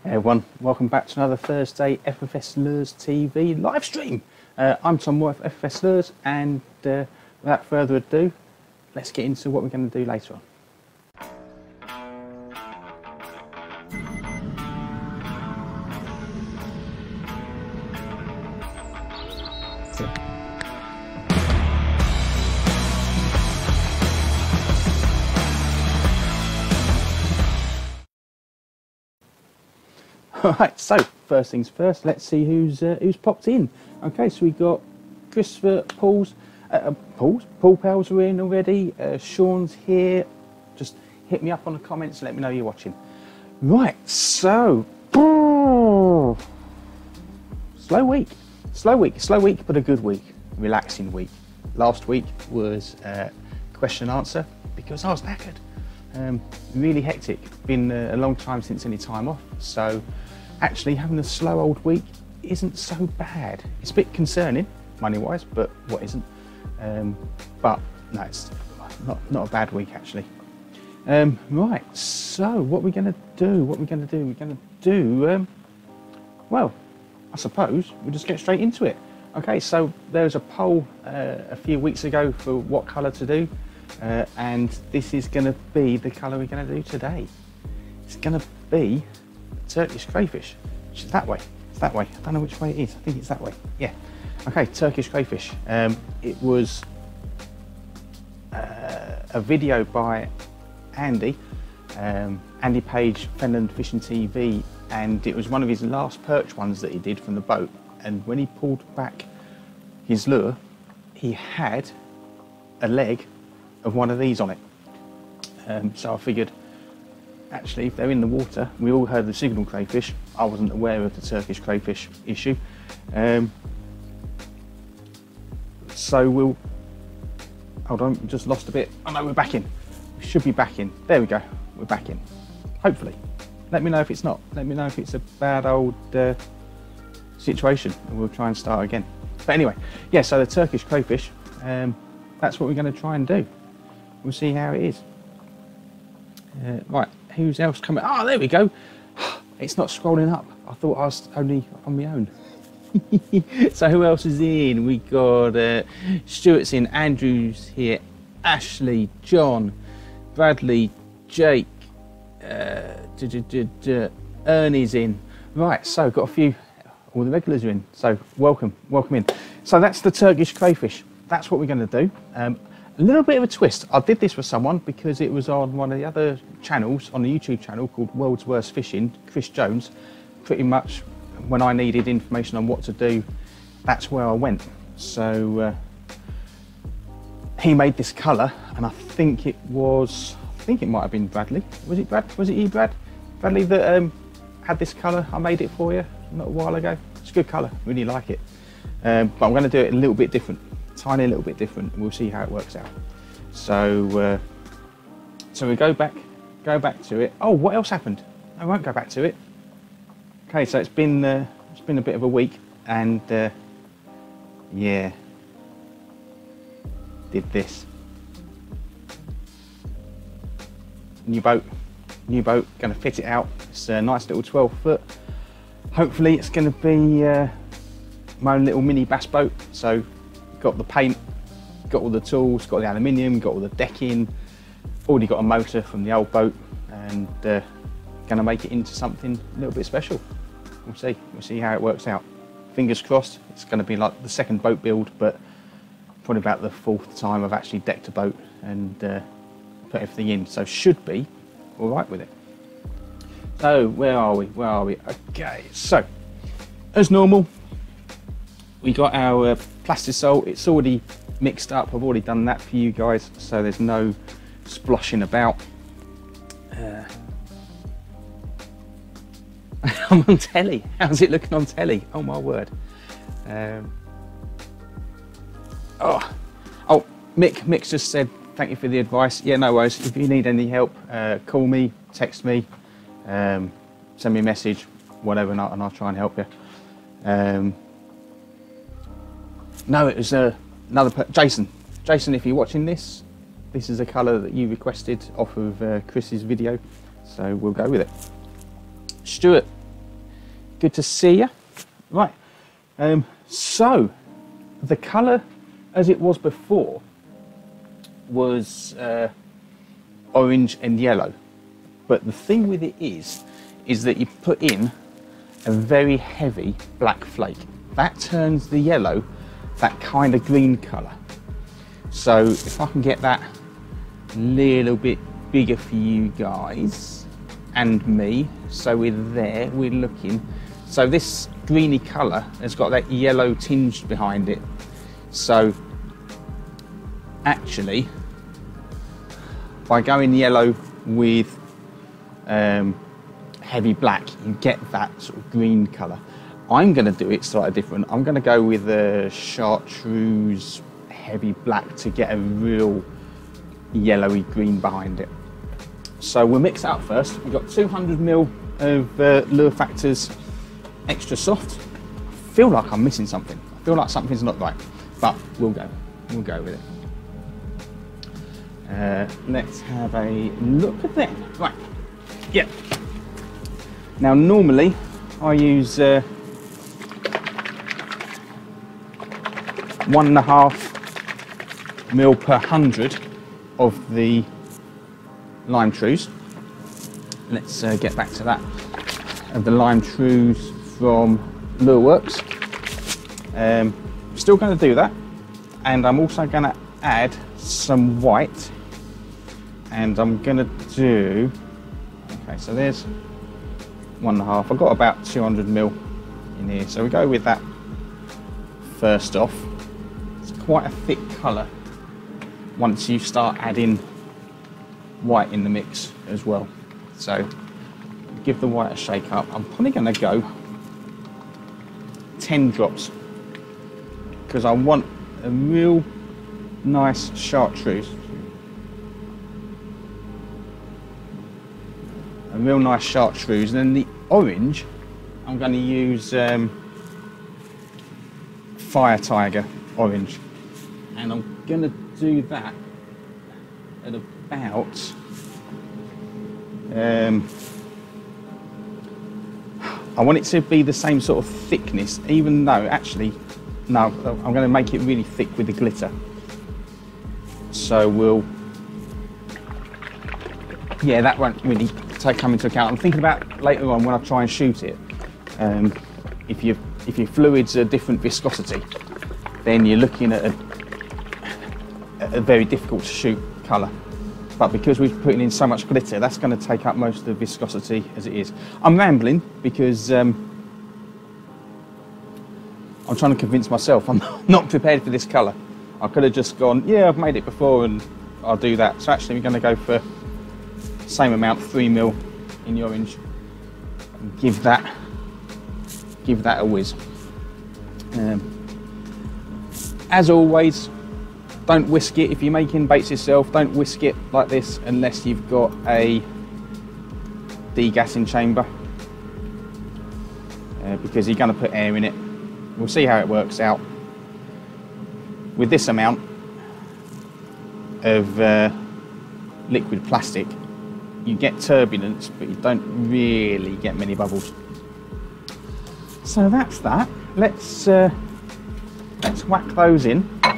Hey everyone, welcome back to another Thursday FFS Lures TV live stream. I'm Tom Moore of FFS Lures, and without further ado, let's get into what we're going to do later on. Alright, so first things first, let's see who's popped in. Okay, so we got Christopher, Paul Pals are in already, Sean's here. Just hit me up on the comments, let me know you're watching. Right, so slow week, but a good week, relaxing week. Last week was question and answer because I was knackered. Really hectic, been a long time since any time off, so actually having a slow old week isn't so bad. It's a bit concerning money wise, but what isn't? But no, it's not a bad week actually. Right, so what we're going to do, well, I suppose we'll just get straight into it. Okay, so there was a poll a few weeks ago for what colour to do. And this is going to be the colour we're going to do today. It's going to be Turkish crayfish, which is that way. It's that way. I don't know which way it is. I think it's that way. Yeah. Okay, Turkish crayfish. It was a video by Andy, Andy Page, Fenland Fishing TV, and it was one of his last perch ones that he did from the boat. And when he pulled back his lure, he had a leg of one of these on it. So I figured, actually, if they're in the water, we all heard the signal crayfish. I wasn't aware of the Turkish crayfish issue. So we'll, hold on, we just lost a bit. Oh no, we're back in. We should be back in. There we go, we're back in. Hopefully. Let me know if it's not. Let me know if it's a bad old situation, and we'll try and start again. But anyway, yeah, so the Turkish crayfish, that's what we're going to try and do. We'll see how it is. Right, who's else coming? Oh, there we go. It's not scrolling up. I thought I was only on my own. So who else is in? We got Stuart's in, Andrew's here, Ashley, John, Bradley, Jake, Ernie's in. Right, so got a few, all the regulars are in. So welcome in. So that's the Turkish crayfish. That's what we're going to do. A little bit of a twist. I did this for someone because it was on one of the other channels, on the YouTube channel called World's Worst Fishing, Chris Jones. Pretty much when I needed information on what to do, that's where I went. So he made this colour, and I think it might have been Bradley. Was it Brad? Was it you, Brad? Bradley that had this colour. I made it for you not a while ago. It's a good colour, really like it. But I'm going to do it a little bit different. Tiny little bit different, and we'll see how it works out. So so we go back to it. Oh, what else happened? I won't go back to it. Okay, so it's been a bit of a week, and yeah, did this new boat, going to fit it out. It's a nice little 12-foot. Hopefully it's going to be my own little mini bass boat. So got the paint, got all the tools, got the aluminium, got all the decking, already got a motor from the old boat, and gonna make it into something a little bit special. We'll see how it works out. Fingers crossed, it's gonna be like the second boat build, but probably about the 4th time I've actually decked a boat and put everything in, so should be all right with it. So where are we? Okay, so as normal, we got our plastisol. It's already mixed up. I've already done that for you guys, so there's no sploshing about. I'm on telly. How's it looking on telly? Oh my word. Oh, Mick just said thank you for the advice. Yeah, no worries. If you need any help, call me, text me, send me a message, whatever, and I'll try and help you. No, it was another Jason. Jason, if you're watching this, this is a colour that you requested off of Chris's video, so we'll go with it. Stuart, good to see you. Right, so the colour as it was before was orange and yellow, but the thing with it is that you put in a very heavy black flake. That turns the yellow that kind of green colour. So if I can get that a little bit bigger for you guys and me, so we're there, we're looking. So this greeny colour has got that yellow tinge behind it. So actually, by going yellow with heavy black, you get that sort of green colour. I'm going to do it slightly different. I'm going to go with a chartreuse heavy black to get a real yellowy green behind it. So we'll mix it up first. We've got 200 ml of Lure Factors Extra Soft. I feel like I'm missing something. I feel like something's not right, but we'll go with it. Let's have a look at them. Right, yeah. Now normally I use 1.5 ml per 100 of the lime trues. Let's get back to that. Of the lime trues from Lure Works. Still going to do that, and I'm also going to add some white, and I'm going to do, okay, so there's 1.5. I've got about 200 ml in here, so we go with that first off. It's quite a thick colour once you start adding white in the mix as well. So give the white a shake up. I'm probably going to go 10 drops because I want a real nice chartreuse. A real nice chartreuse, and then the orange I'm going to use Fire Tiger orange, and I'm going to do that at about I want it to be the same sort of thickness, even though actually no, I'm going to make it really thick with the glitter. So we'll, yeah, that won't really come into account. I'm thinking about later on when I try and shoot it, if your fluids are different viscosity, then you're looking at a very difficult to shoot colour. But because we're putting in so much glitter, that's going to take up most of the viscosity as it is. I'm rambling because I'm trying to convince myself I'm not prepared for this colour. I could have just gone, yeah, I've made it before and I'll do that. So actually we're going to go for the same amount, 3 ml in the orange, and give that a whiz. As always, don't whisk it. If you're making baits yourself, don't whisk it like this unless you've got a degassing chamber, because you're going to put air in it. We'll see how it works out. With this amount of liquid plastic, you get turbulence, but you don't really get many bubbles. So that's that. Let's whack those in. I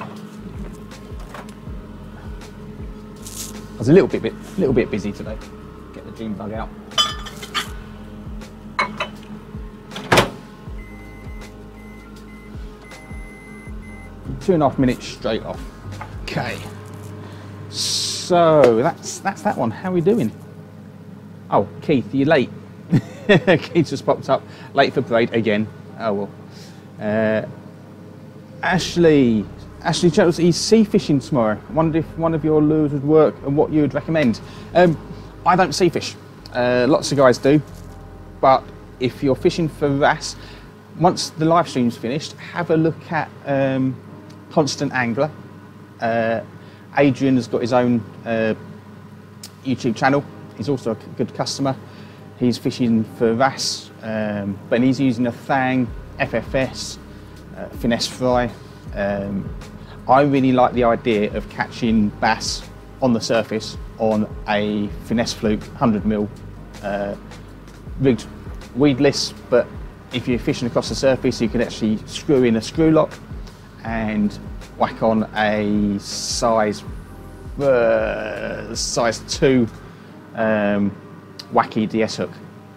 was a little bit busy today. Get the June bug out. Two and a half minutes straight off. Okay. So that's that one. How are we doing? Oh, Keith, you're late. Keith just popped up. Late for parade again. Oh well. Ashley Chelsea, he's sea fishing tomorrow. I wondered if one of your lures would work and what you would recommend. I don't sea fish. Lots of guys do. But if you're fishing for wrasse, once the live stream's finished, have a look at Constant Angler. Adrian has got his own YouTube channel. He's also a good customer. He's fishing for wrasse, but he's using a Thang, FFS, finesse fry. I really like the idea of catching bass on the surface on a finesse fluke 100 mil rigged weedless, but if you're fishing across the surface, you can actually screw in a screw lock and whack on a size 2 wacky DS hook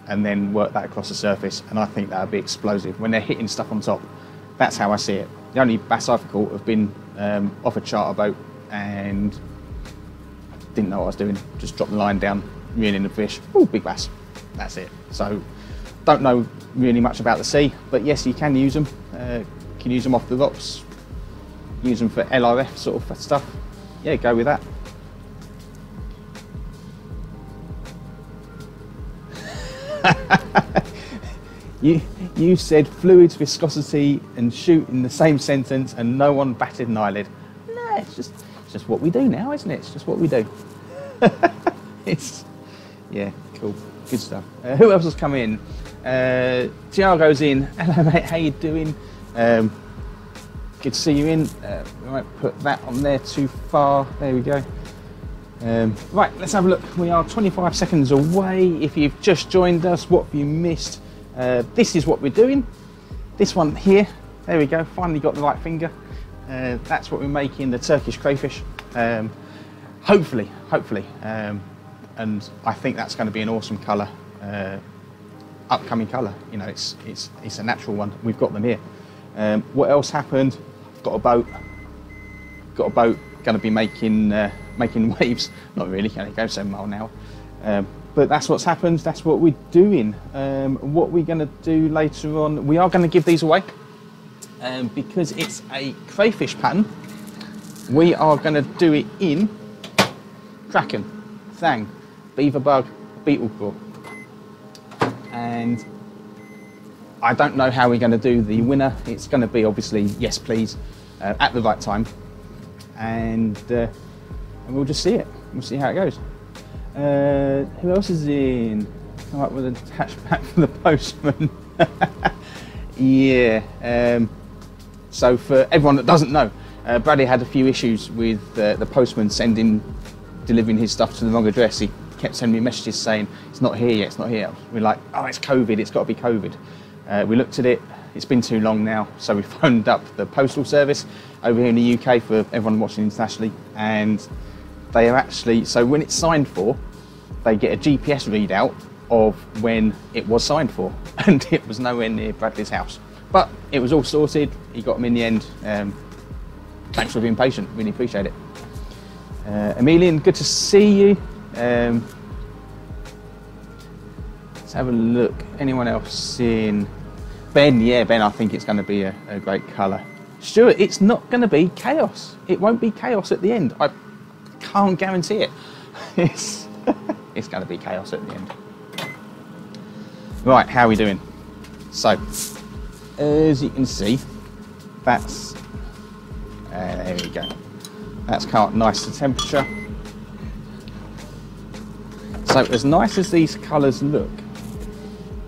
and then work that across the surface, and I think that would be explosive when they're hitting stuff on top. That's how I see it. The only bass I've caught have been off a charter boat and didn't know what I was doing, just dropped the line down, reeling the fish, ooh, big bass, that's it. So don't know really much about the sea, but yes, you can use them. You can use them off the rocks, use them for LRF sort of stuff. Yeah, go with that. You said fluids, viscosity and shoot in the same sentence and no one batted an eyelid. No, it's just what we do now, isn't it? It's just what we do. Yeah, cool, good stuff. Who else has come in? Tiago's in. Hello mate, how you doing? Good to see you in. We won't put that on there too far. There we go. Right, let's have a look. We are 25 seconds away. If you've just joined us, what have you missed? This is what we're doing. This one here, there we go, finally got the right finger. That's what we're making, the Turkish crayfish. Hopefully, and I think that's going to be an awesome colour, upcoming colour. You know, it's a natural one. We've got them here. What else happened? I've got a boat. Going to be making waves. Not really, can it go 7 miles an hour? But that's what's happened. That's what we're doing. What we're going to do later on, we are going to give these away because it's a crayfish pattern. We are going to do it in kraken, thang, beaver bug, beetle claw, and I don't know how we're going to do the winner. It's going to be obviously yes please at the right time, and we'll just see it. We'll see how it goes. Who else is in? Come up with an attachment for the postman. Yeah. So for everyone that doesn't know, Bradley had a few issues with the postman delivering his stuff to the wrong address. He kept sending me messages saying it's not here yet, it's not here. We're like, oh, it's COVID, it's got to be COVID. We looked at it, it's been too long now, so we phoned up the postal service over here in the UK for everyone watching internationally, and they are actually, so when it's signed for, they get a GPS readout of when it was signed for, and it was nowhere near Bradley's house. But it was all sorted, he got them in the end. Thanks for being patient, really appreciate it. Emilian, good to see you. Let's have a look. Anyone else in? Ben, yeah, Ben, I think it's going to be a great colour. Stuart, it's not going to be chaos. It won't be chaos at the end. I can't guarantee it. It's going to be chaos at the end. Right, how are we doing? So, as you can see, that's there we go. That's come up nice to temperature. So as nice as these colours look,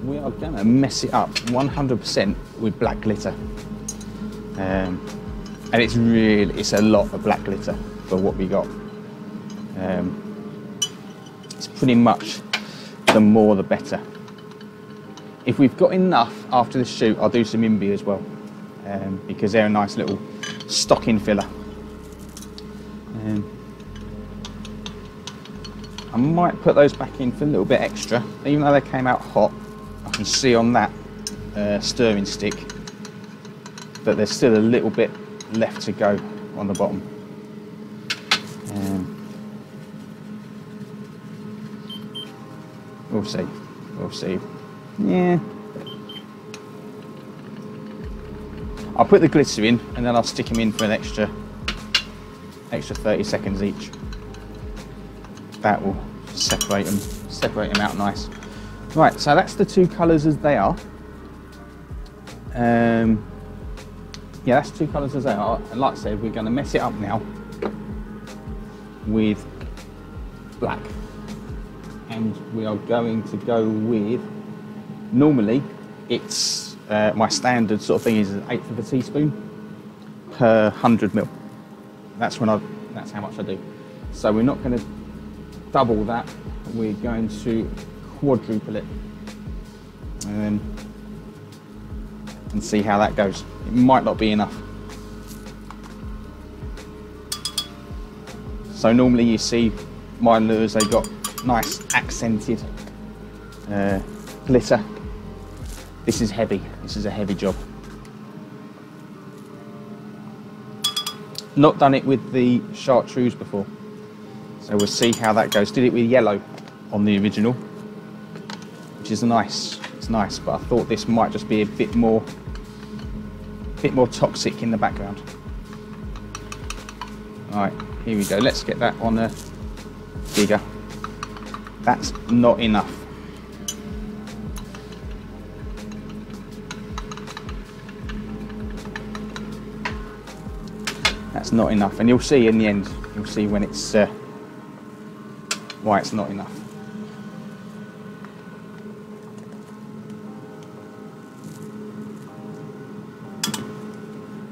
we are going to mess it up 100% with black glitter. And it's a lot of black glitter for what we got. It's pretty much the more the better. If we've got enough after the shoot, I'll do some imbi as well, because they're a nice little stocking filler. I might put those back in for a little bit extra, even though they came out hot. I can see on that stirring stick that there's still a little bit left to go on the bottom. We'll see. We'll see. Yeah. I'll put the glitter in and then I'll stick them in for an extra 30 seconds each. That will separate them out nice. Right, so that's the two colours as they are. Yeah, that's two colours as they are. And like I said, we're going to mess it up now with black. And we are going to go with, normally it's my standard sort of thing is 1/8 of a teaspoon per 100 ml. That's how much I do. So we're not going to double that, we're going to quadruple it. And then and see how that goes. It might not be enough. So normally you see my lures, they've got nice accented glitter. This is heavy. This is a heavy job. Not done it with the chartreuse before, so we'll see how that goes. Did it with yellow on the original, which is nice. It's nice, but I thought this might just be a bit more toxic in the background. All right, here we go. Let's get that on a bigger. That's not enough. That's not enough, and you'll see in the end. You'll see when it's why it's not enough.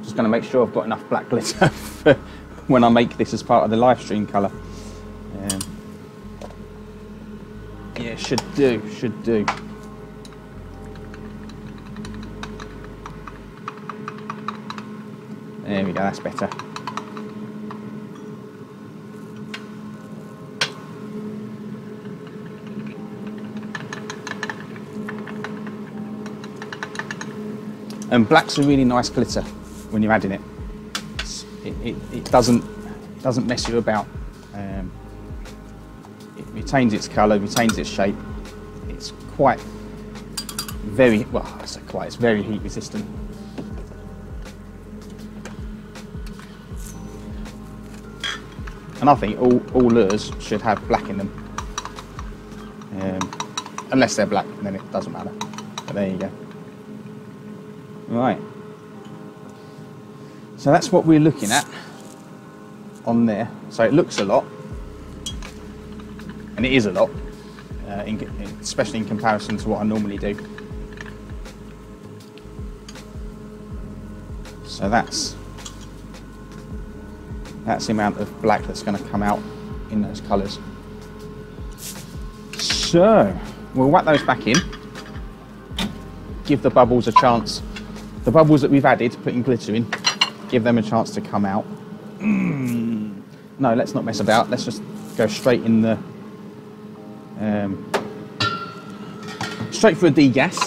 Just going to make sure I've got enough black glitter for when I make this as part of the live stream colour. Yeah, should do. There we go, that's better. And black's a really nice glitter when you're adding it. It doesn't mess you about. It retains its colour, retains its shape. It's quite very, well, I say quite, it's very heat resistant. And I think all lures should have black in them. Unless they're black, then it doesn't matter. But there you go. Right. So that's what we're looking at on there. So it looks a lot. And it is a lot, especially in comparison to what I normally do. So that's the amount of black that's going to come out in those colours. So we'll whack those back in, give the bubbles a chance. The bubbles that we've added, putting glitter in, give them a chance to come out. No, let's not mess about. Let's just go straight in the straight for a degas,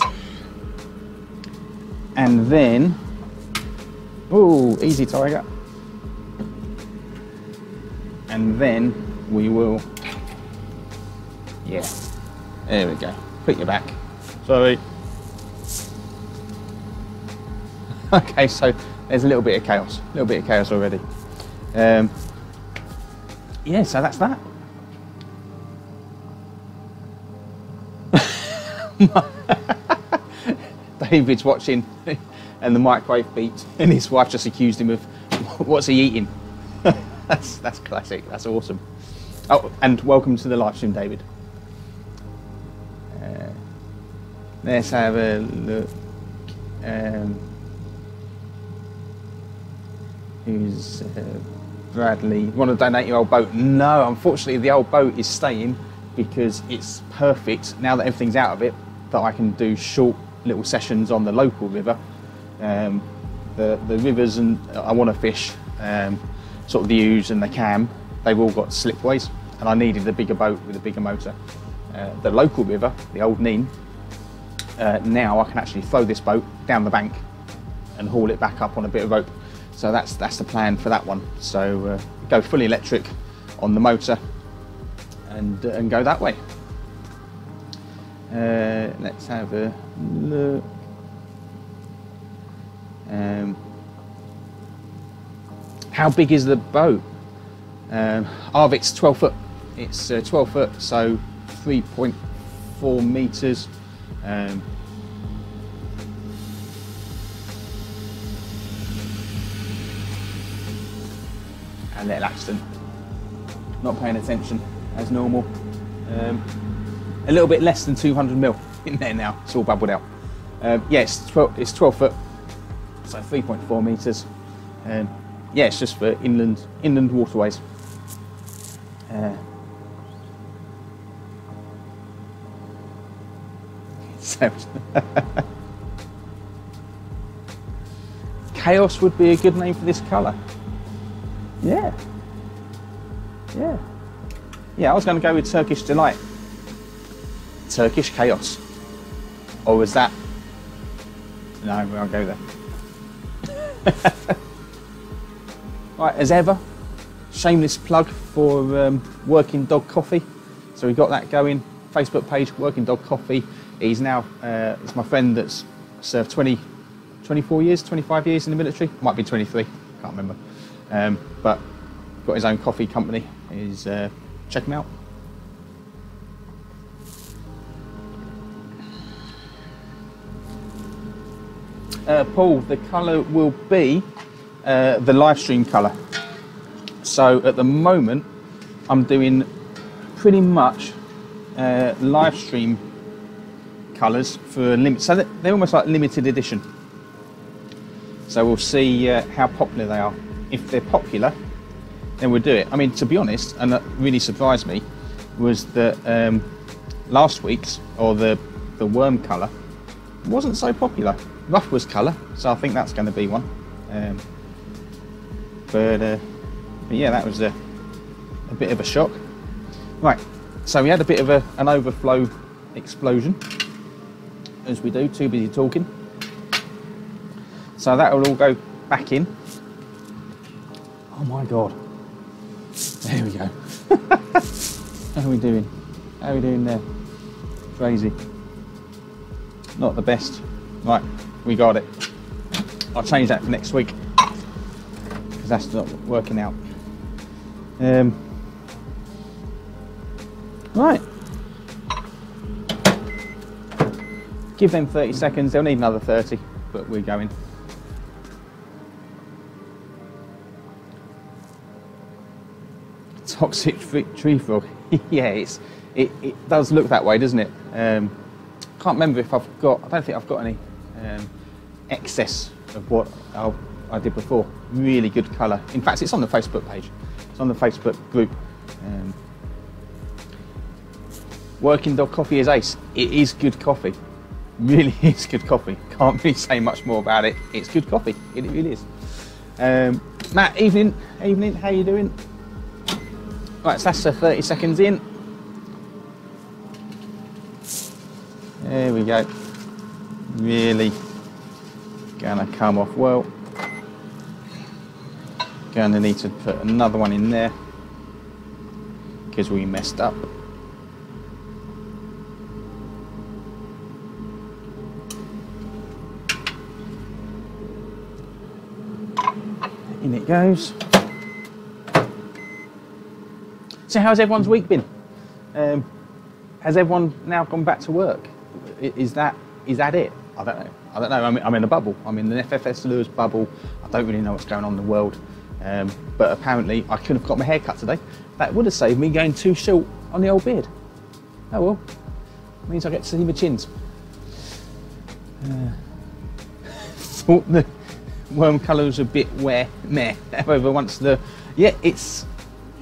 and then, oh, easy tiger. And then we will, yeah, there we go. Put your back. Sorry. Okay, so there's a little bit of chaos. Already. Yeah, so that's that. David's watching and the microwave beeped and his wife just accused him of what's he eating. That's classic. That's awesome. Oh, and welcome to the live stream, David. Let's have a look. Who's Bradley? You want to donate your old boat? No, unfortunately the old boat is staying because it's perfect now that everything's out of it, that I can do short little sessions on the local river. The rivers and I want to fish, sort of the Ouse and the Cam, they've all got slipways, and I needed a bigger boat with a bigger motor. The local river, the Old Nene, now I can actually throw this boat down the bank and haul it back up on a bit of rope. So that's the plan for that one. So go fully electric on the motor and go that way. Let's have a look. How big is the boat? Arvik's 12 foot. It's 12 foot, so 3.4 meters. A little accident. Not paying attention as normal. A little bit less than 200 mil in there now. It's all bubbled out. Yeah, it's 12 foot, so 3.4 meters. Yeah, it's just for inland waterways. So Chaos would be a good name for this colour. Yeah. Yeah. Yeah, I was going to go with Turkish Delight. Turkish Chaos. Or was that... No, we won't go there. Right, as ever, shameless plug for Working Dog Coffee. So we've got that going. Facebook page, Working Dog Coffee. He's now, it's my friend that's served 24 years, 25 years in the military. Might be 23, can't remember. But got his own coffee company. He's, check him out. Paul, the colour will be the live stream colour. So at the moment, I'm doing pretty much live stream colours for limit. So they're almost like limited edition. So we'll see how popular they are. If they're popular, then we'll do it. I mean, to be honest, and that really surprised me, was that last week's, or the worm colour, wasn't so popular. Rough was colour, so I think that's going to be one. But yeah, that was a bit of a shock. Right, so we had a bit of an overflow explosion, as we do, too busy talking. So that will all go back in. Oh my God. There we go. How are we doing? How are we doing there? Crazy. Not the best. Right, we got it. I'll change that for next week, because that's not working out. Right. Give them 30 seconds. They'll need another 30, but we're going. Toxic tree frog. Yeah, it does look that way, doesn't it? Can't remember if I've got. I don't think I've got any excess of what I did before. Really good colour. In fact, it's on the Facebook page. It's on the Facebook group. Working Dog Coffee is ace. It is good coffee. Really is good coffee. Can't really say much more about it. It's good coffee. It really is. Matt, evening. How you doing? Right, so that's 30 seconds in. There we go. Really gonna come off well. Gonna need to put another one in there because we messed up. In it goes. So how's everyone's week been? Has everyone now gone back to work? Is that it? I don't know. I'm in a bubble. I'm in the FFS Lures bubble. I don't really know what's going on in the world. But apparently I could have got my hair cut today. That would have saved me going too short on the old beard. Oh well. Means I get to see my chins. Thought the worm colour was a bit meh. However, once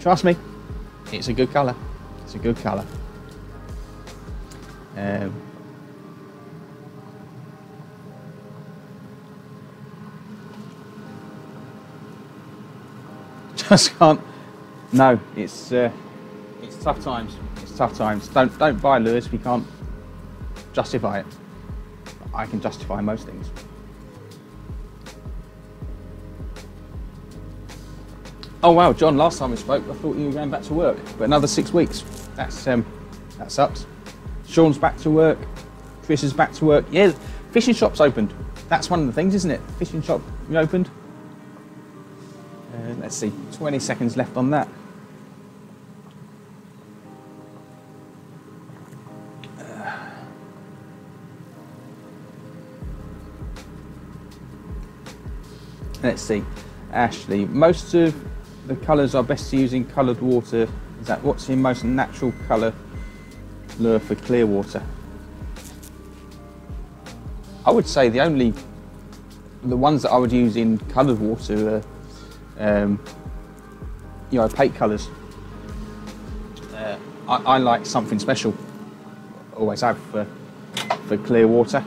trust me, it's a good colour. It's a good colour. Just can't. No, it's tough times. It's tough times. Don't buy lures if you can't justify it. I can justify most things. Oh wow, John, last time we spoke, I thought you were going back to work, but another 6 weeks. That sucks. Sean's back to work. Chris is back to work. Yeah, fishing shop's opened. That's one of the things, isn't it? Fishing shop reopened. Let's see, 20 seconds left on that. Let's see, Ashley, most of the colours are best to use in coloured water. Is that what's the most natural colour lure for clear water? I would say the ones that I would use in coloured water are opaque colours. I like something special. Always have for clear water.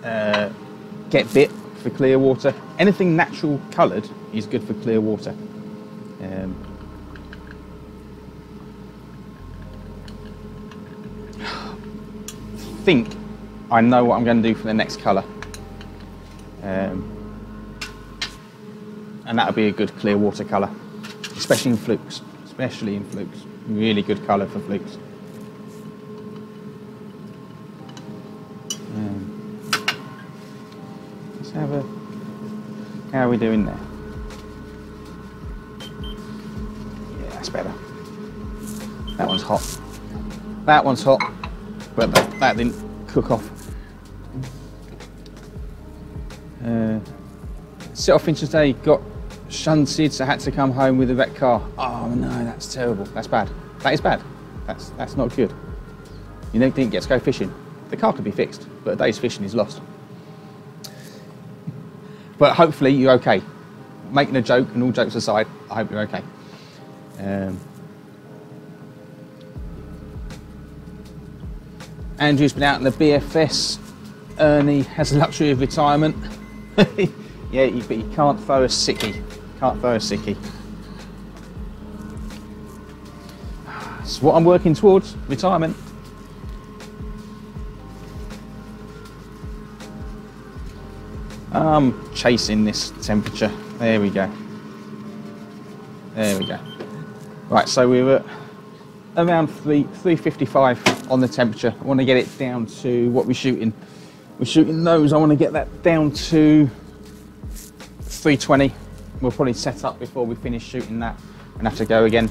Get bit for clear water. Anything natural coloured is good for clear water. I think I know what I'm going to do for the next colour. And that'll be a good clear water colour, especially in flukes. Really good colour for flukes. Let's have a... How are we doing there? Yeah, that's better. That one's hot. That one's hot, but that didn't cook off. Set off in today, got shunted, so I had to come home with a wrecked car. Oh no, that's terrible. That's bad. That is bad. That's not good. You didn't get to go fishing. The car could be fixed, but a day's fishing is lost. But hopefully you're okay. Making a joke and all jokes aside, I hope you're okay. Andrew's been out in the BFS. Ernie has the luxury of retirement. Yeah, but you can't throw a sickie. Can't throw a sickie. It's what I'm working towards, retirement. I'm chasing this temperature. There we go. There we go. Right, so we're at around 355 on the temperature. I want to get it down to what we're shooting. We're shooting those. I want to get that down to 320. We'll probably set up before we finish shooting that and have to go again.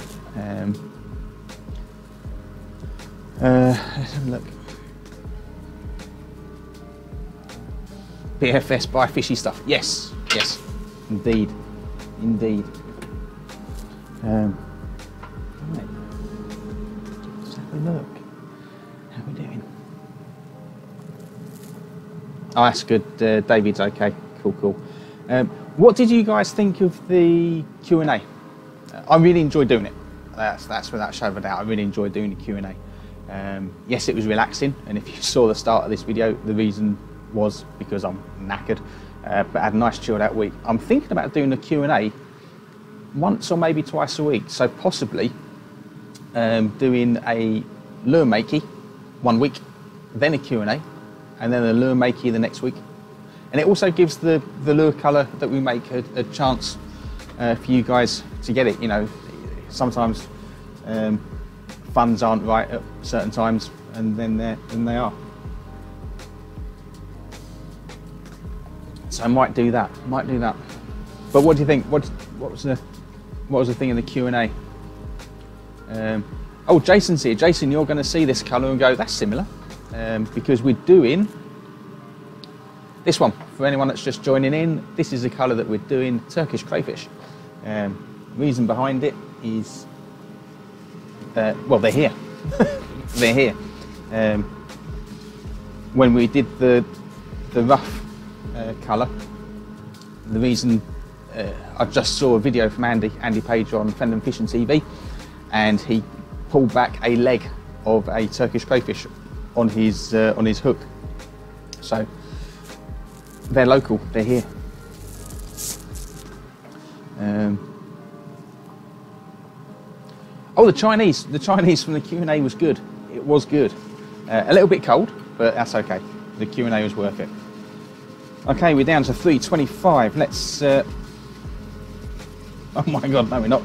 Let's have a look. BFS, buy fishy stuff. Yes, yes, indeed, indeed. Right. Let's have a look. How are we doing? Oh, that's good. David's okay. Cool, cool. What did you guys think of the Q&A? I really enjoyed doing it. That's without a shadow of a doubt. I really enjoyed doing the Q&A. Yes, it was relaxing, and if you saw the start of this video, the reason was because I'm knackered, but I had a nice chilled out week. I'm thinking about doing a Q&A once or maybe twice a week, so possibly doing a lure makey one week, then a Q&A, and then a lure makey the next week. And it also gives the lure colour that we make a chance for you guys to get it. You know, sometimes funds aren't right at certain times, and then they are. So I might do that. But what do you think? What was the thing in the Q&A? Oh, Jason's here. Jason, you're going to see this colour and go, that's similar, because we're doing this one. For anyone that's just joining in, this is the colour that we're doing, Turkish crayfish. Reason behind it is, well, they're here. They're here. When we did the rough colour, the reason I just saw a video from Andy Page on Fendham Fishing TV, and he pulled back a leg of a Turkish crayfish on his hook. So they're local, they're here. Oh, the Chinese from the Q&A was good. It was good. A little bit cold, but that's okay. The Q&A was worth it. Okay, we're down to 325. Let's. Oh my God, no, we're not.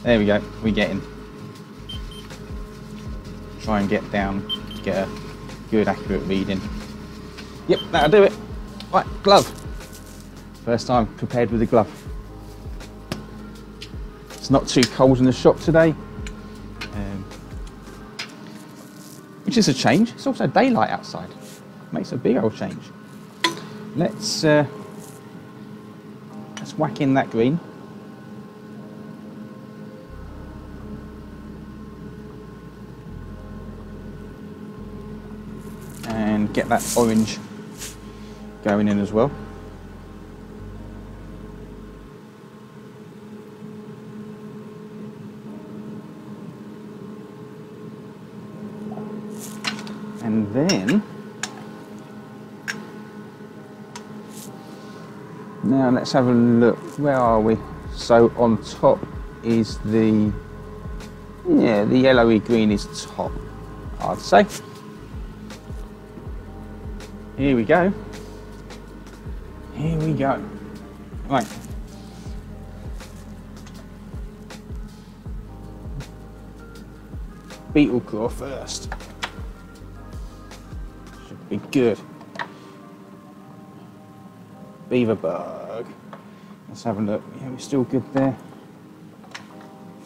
There we go. We're getting. Try and get down to get a good, accurate reading. Yep, that'll do it. Right, glove. First time prepared with a glove. It's not too cold in the shop today, which is a change. It's also daylight outside. Makes a big old change. Let's whack in that green. And get that orange going in as well. And then Now let's have a look. Where are we? So on top is the yellowy green is top, I'd say. Here we go. Here we go. Right. Beetle claw first. Should be good. Beaver bug. Let's have a look. Yeah, we're still good there.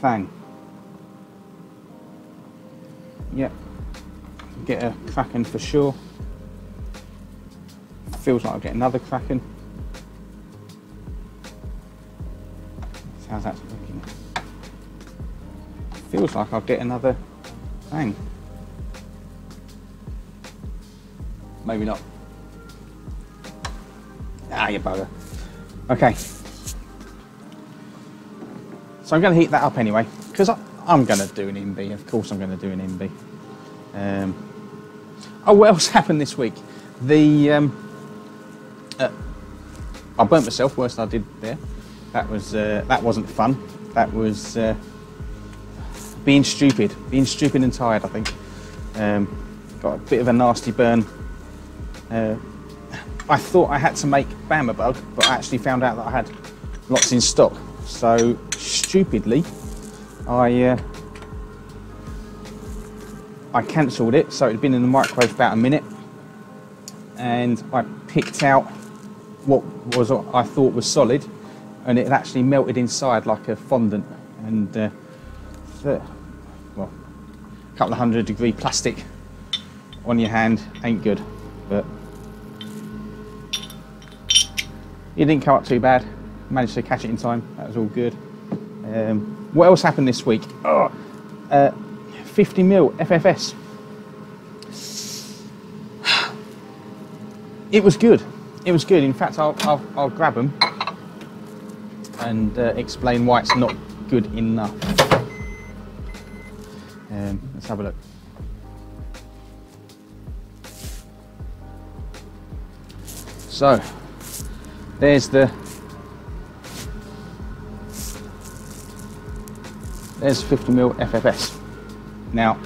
Fang. Yep. Get a kraken for sure. Feels like I'll get another kraken. How's that looking? Feels like I'll get another fang. Maybe not. Ah, you bugger. Okay. So I'm going to heat that up anyway, because I'm going to do an MB. Of course I'm going to do an MB. Oh, what else happened this week? I burnt myself, worst I did there. That wasn't fun. That was being stupid and tired, I think. Got a bit of a nasty burn. I thought I had to make Bama Bug, but I actually found out that I had lots in stock. So stupidly, I cancelled it. So it had been in the microwave for about a minute, and I picked out what I thought was solid, and it actually melted inside like a fondant. And well, a couple of 100-degree plastic on your hand ain't good, but it didn't come up too bad. Managed to catch it in time. That was all good. What else happened this week? 50mm FFS. It was good. It was good. In fact, I'll grab them and explain why it's not good enough. Let's have a look. So there's 50mm FFS. Now,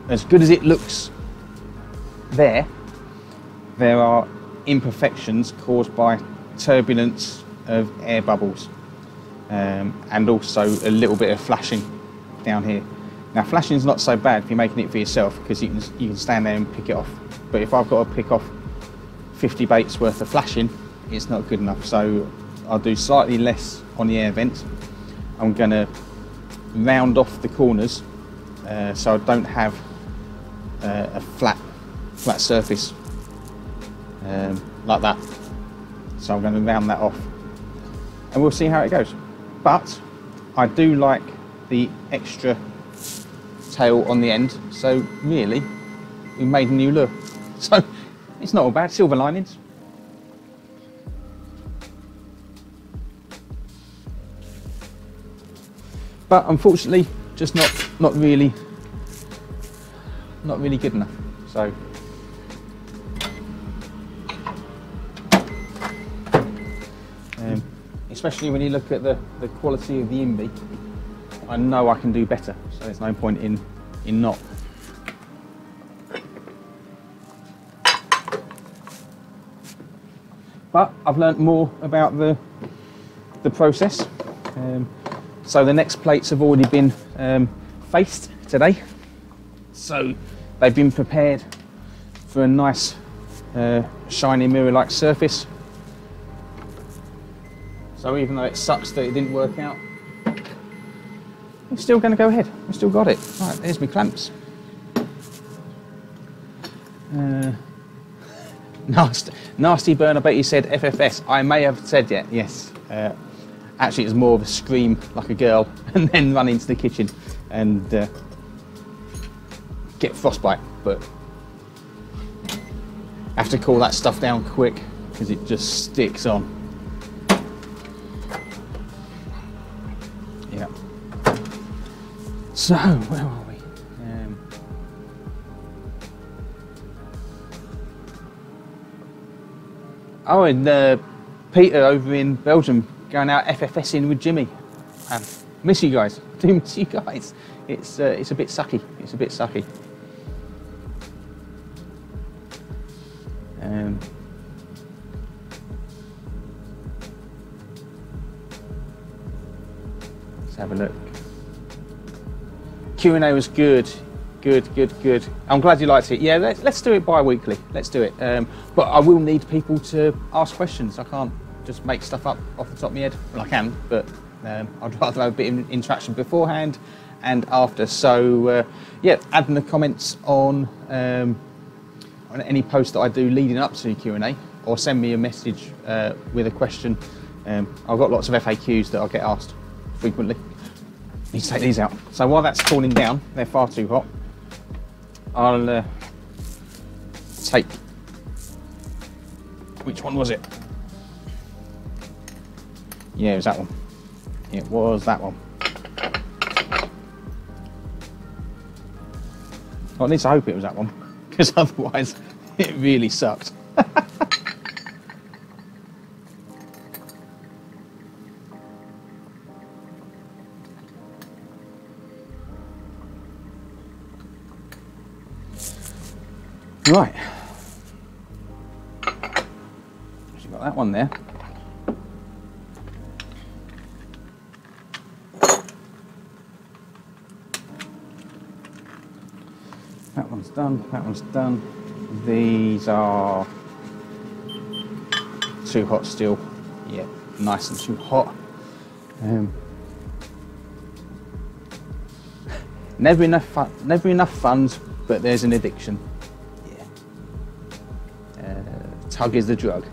as good as it looks, there are imperfections caused by turbulence of air bubbles, and also a little bit of flashing down here. Now, flashing is not so bad if you're making it for yourself, because you can stand there and pick it off. But if I've got to pick off 50 baits worth of flashing, it's not good enough. So I'll do slightly less on the air vent. I'm going to round off the corners so I don't have a flat surface like that. So I'm going to round that off, and we'll see how it goes. But I do like the extra tail on the end, so really we made a new lure. So it's not all bad. Silver linings. But unfortunately, just not really good enough. So especially when you look at the quality of the IMBY, I know I can do better. So there's no point in not. But I've learnt more about the process. So the next plates have already been faced today. So they've been prepared for a nice shiny mirror-like surface. So even though it sucks that it didn't work out, we're still going to go ahead. We've still got it. Right, there's my clamps. Nasty burn, I bet you said FFS. I may have said yes. Actually, it was more of a scream like a girl, and then run into the kitchen and get frostbite. But I have to cool that stuff down quick because it just sticks on. Yeah. So where are we? Oh, and Peter over in Belgium going out FFSing with Jimmy. Miss you guys. Do miss you guys. It's a bit sucky. It's a bit sucky. Let's have a look. Q&A was good. Good. I'm glad you liked it. Yeah, let's do it bi-weekly. Let's do it. But I will need people to ask questions. I can't just make stuff up off the top of my head. Well, I can, but I'd rather have a bit of interaction beforehand and after. So yeah, add in the comments on any post that I do leading up to Q&A, or send me a message with a question. I've got lots of FAQs that I get asked frequently. Need to take these out. So while that's cooling down, they're far too hot. I'll take, which one was it? Yeah, it was that one. It was that one. Well, at least I hope it was that one, because otherwise it really sucked. Right, so you've got that one there. That one's done, that one's done. These are too hot still. Yeah, nice and too hot. Never enough funds, but there's an addiction. Tug is the drug.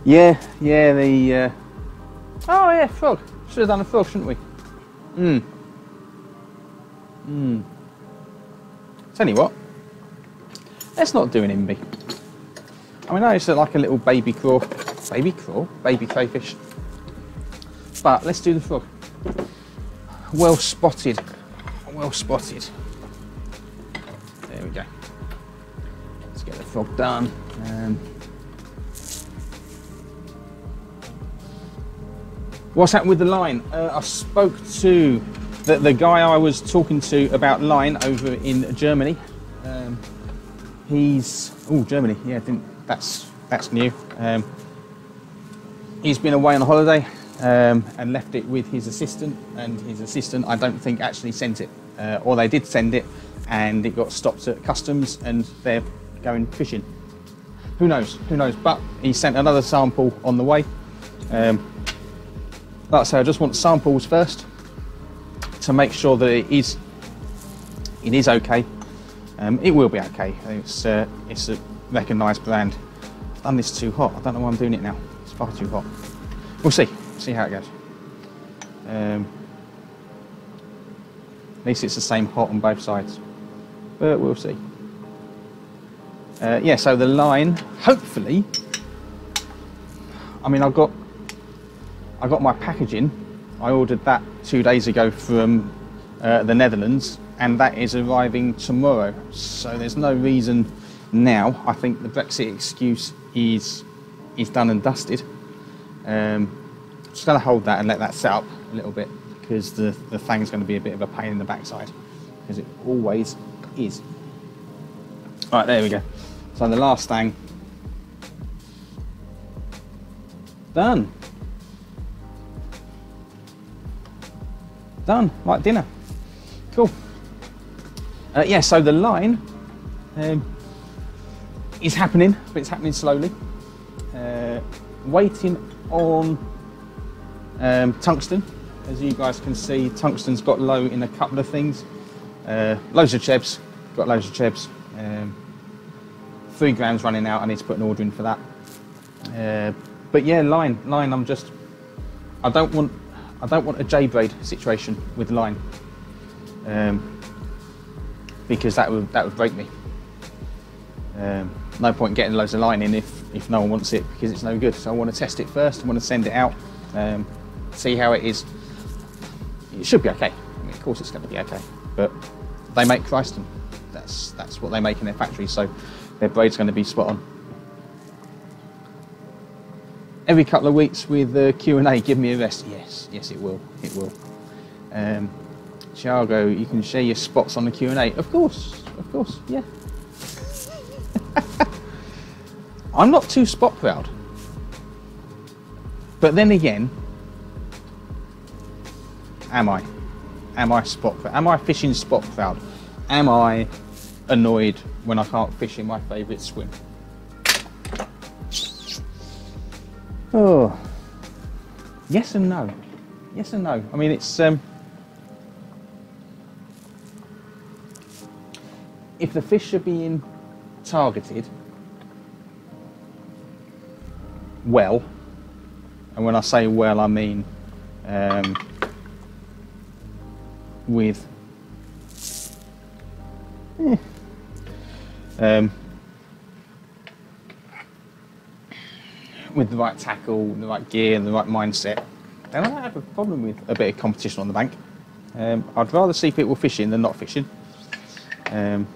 Yeah, the oh yeah, frog. Should have done a frog, shouldn't we? Tell you what, let's not do an imbi. I mean, I used to like a little baby crayfish, but let's do the frog. Well spotted. There we go. Let's get the frog done. What's happened with the line? I spoke to the guy I was talking to about line over in Germany. He's Germany. Yeah, that's new. He's been away on a holiday. And left it with his assistant, and his assistant I don't think actually sent it, or they did send it and it got stopped at customs and they're going fishing. Who knows, but he sent another sample on the way. Like I say, I just want samples first to make sure that it is okay. It will be okay. It's a recognised brand. I've done this too hot. I don't know why I'm doing it now. It's far too hot. We'll see how it goes. At least it's the same hot on both sides, but we'll see. Yeah, so the line, hopefully, I mean, I got my packaging. I ordered that 2 days ago from the Netherlands, and that is arriving tomorrow. So there's no reason now. I think the Brexit excuse is done and dusted. Just going to hold that and let that set up a little bit, because the thing's going to be a bit of a pain in the backside, because it always is. Right, there we go. So the last thing done, like dinner. Cool. Yeah, so the line is happening, but it's happening slowly. Waiting on tungsten. As you guys can see, tungsten's got low in a couple of things. Loads of chebs, 3 grams running out. I need to put an order in for that. But yeah, line. I don't want a J-braid situation with line, because that would break me. No point getting loads of line in if no one wants it, because it's no good. So I want to test it first. I want to send it out, see how it is. It should be okay. I mean, of course it's going to be okay, but they make Christen. That's what they make in their factory, so their braid's going to be spot on. Every couple of weeks with Q&A, give me a rest. Yes, it will. It will. Thiago, you can share your spots on the Q&A. Of course, yeah. I'm not too spot proud. But then again, am I? Am I spot proud? Am I fishing spot proud? Am I annoyed when I can't fish in my favourite swim? Oh, yes and no. Yes and no. I mean, it's if the fish are being targeted well, and when I say well, I mean with the right tackle, the right gear, and the right mindset, then I don't have a problem with a bit of competition on the bank. I'd rather see people fishing than not fishing. And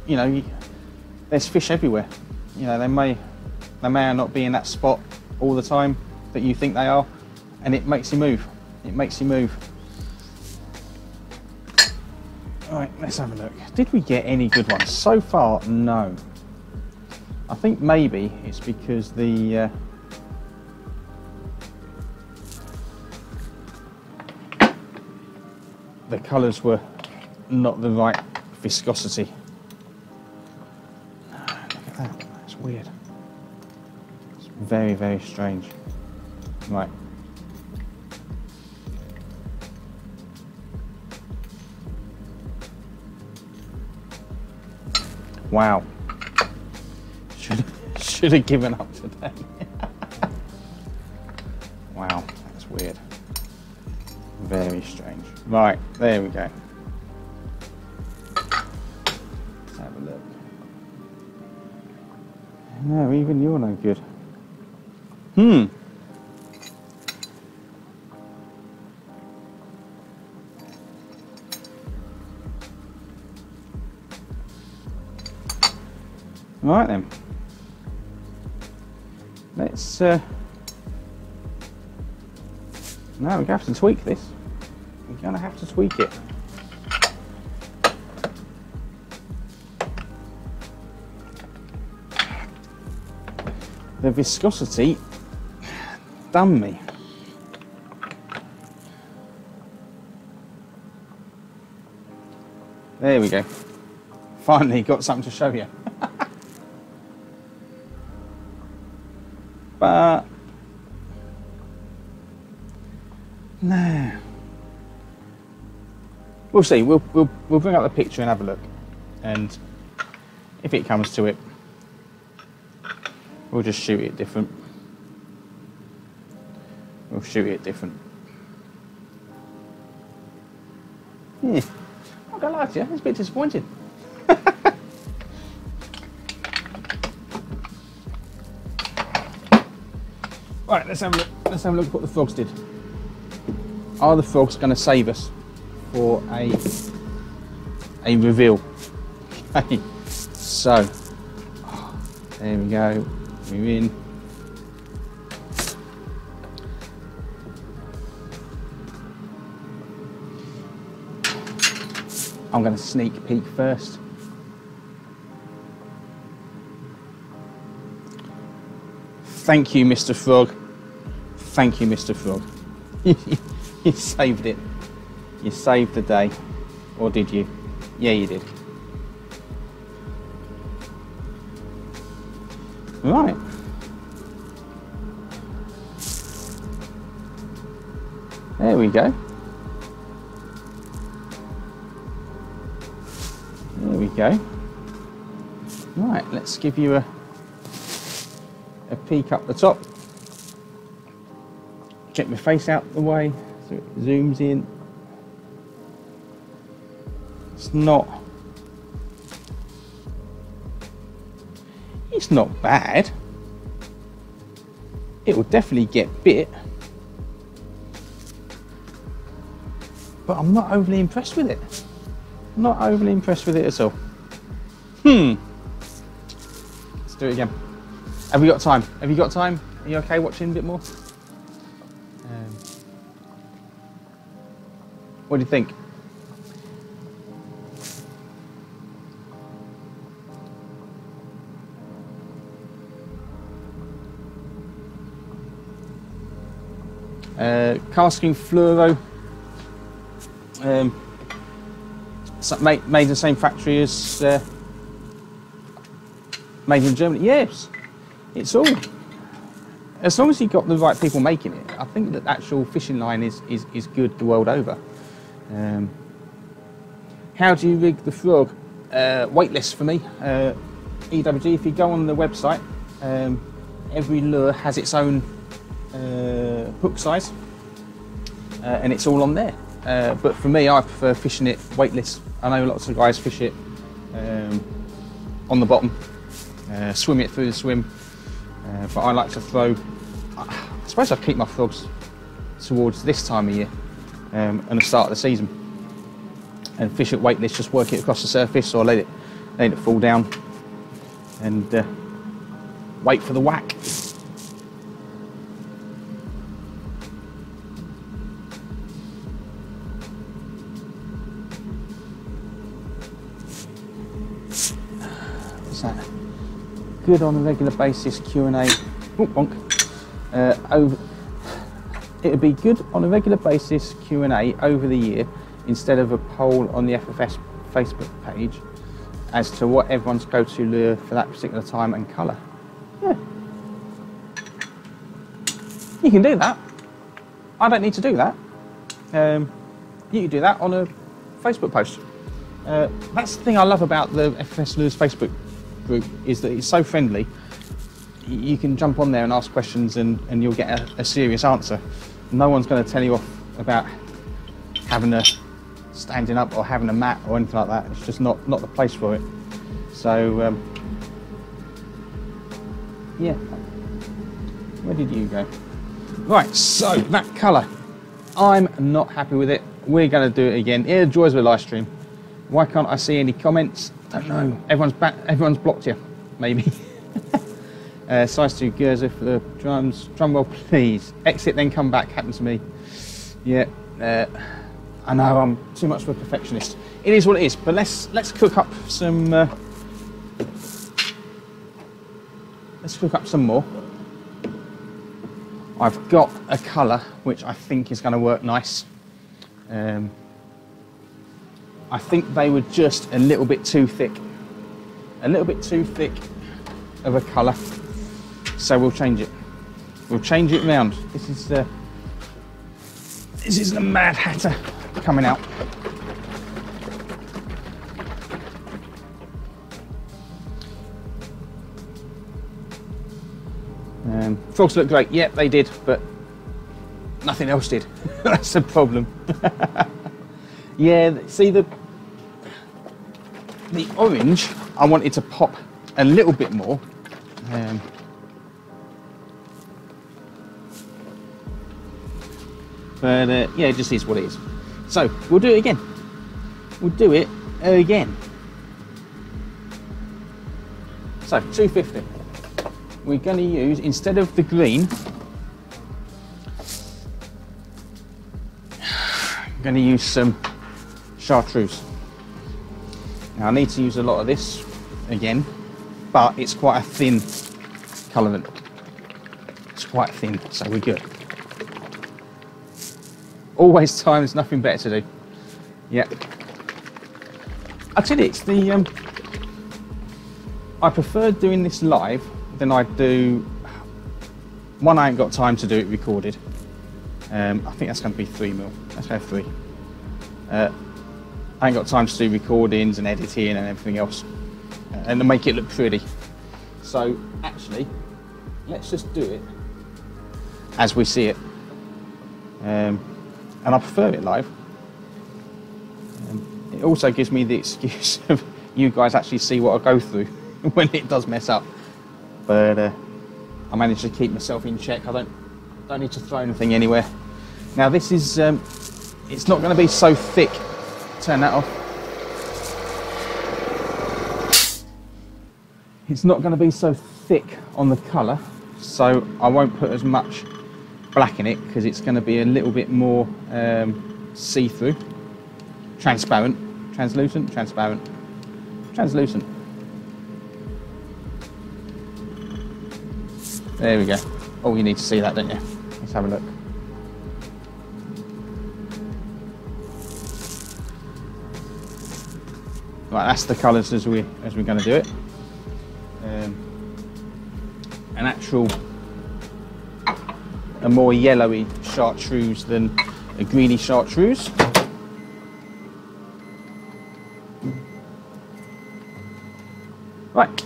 you know, there's fish everywhere. You know, they may not be in that spot all the time that you think they are, and it makes you move. It makes you move. All right, let's have a look. Did we get any good ones so far? No. I think maybe it's because the colours were not the right viscosity. Look at that, that's weird. It's very, very strange. Right. Wow. Should have given up today. Wow, that's weird. Very strange. Right, there we go. Let's have a look. No, even you're no good. Right then. Let's no, we're going to have to tweak this. We're going to have to tweak it. The viscosity done me. There we go. Finally got something to show you. But no, we'll see. We'll bring up the picture and have a look, and if it comes to it, we'll just shoot it different. We'll shoot it different. Yeah, I'm gonna lie to you, it's a bit disappointing. Right, let's have a look. Let's have a look at what the frogs did. Are the frogs going to save us for a reveal? Okay, so there we go. We're in. I'm going to sneak peek first. Thank you, Mr. Frog. Thank you, Mr. Frog. You saved it. You saved the day. Or did you? Yeah, you did. Right. There we go. There we go. Right, let's give you a peek up the top. Check my face out the way so it zooms in. It's not bad. It will definitely get bit, but I'm not overly impressed with it. Not overly impressed with it at all. Let's do it again. Have we got time? Have you got time? Are you okay watching a bit more? What do you think? Casting fluoro, made in the same factory as made in Germany. Yes, it's all, as long as you've got the right people making it. I think that actual fishing line is good the world over. How do you rig the frog? Weightless for me. EWG, if you go on the website, every lure has its own hook size, and it's all on there. But for me, I prefer fishing it weightless. I know lots of guys fish it on the bottom, swim it through the swim, but I like to throw, I suppose I keep my frogs towards this time of year and the start of the season, and fish it weightless, just work it across the surface or let it fall down and wait for the whack. What's that? Good on a regular basis Q&A. Oh, bonk. It would be good on a regular basis Q&A over the year instead of a poll on the FFS Facebook page as to what everyone's go-to lure for that particular time and colour. Yeah. You can do that. I don't need to do that. You can do that on a Facebook post. That's the thing I love about the FFS Lures Facebook group, is that it's so friendly. You can jump on there and ask questions and you'll get a serious answer. No one's going to tell you off about having a standing up or having a mat or anything like that. It's just not the place for it. So yeah, where did you go? Right, so that colour, I'm not happy with it. We're going to do it again. Yeah, the joys of a live stream. Why can't I see any comments? Don't know. Everyone's blocked you, maybe. Size 2 Gerza for the drums. Drum roll, please. Exit, then come back. Happened to me. Yeah. I know I'm too much of a perfectionist. It is what it is. But let's cook up some. Let's cook up some more. I've got a colour which I think is going to work nice. I think they were just a little bit too thick. A little bit too thick of a colour. So we'll change it. We'll change it round. This is the Mad Hatter coming out. Frogs look great. Yep, they did, but nothing else did. That's the problem. Yeah, see the orange, I wanted to pop a little bit more. But yeah, it just is what it is. So we'll do it again. We'll do it again. So 250. We're going to use, instead of the green, I'm going to use some chartreuse. Now I need to use a lot of this again, but it's quite a thin colourant. It's quite thin, so we're good. Always time, there's nothing better to do. Yeah. I tell you, it's the I prefer doing this live than I do. One, I ain't got time to do it recorded. I think that's going to be 3mm. Let's go 3. I ain't got time to do recordings and editing and everything else, and to make it look pretty. So actually, let's just do it as we see it. And I prefer it live. It also gives me the excuse of you guys actually see what I go through when it does mess up. But I managed to keep myself in check. I don't need to throw anything anywhere. Now this is it's not going to be so thick. Turn that off. It's not going to be so thick on the colour, so I won't put as much black in it because it's going to be a little bit more see-through, transparent, translucent, transparent, translucent. There we go. Oh, you need to see that, don't you? Let's have a look. Right, that's the colours as we're going to do it. A more yellowy chartreuse than a greeny chartreuse. Right,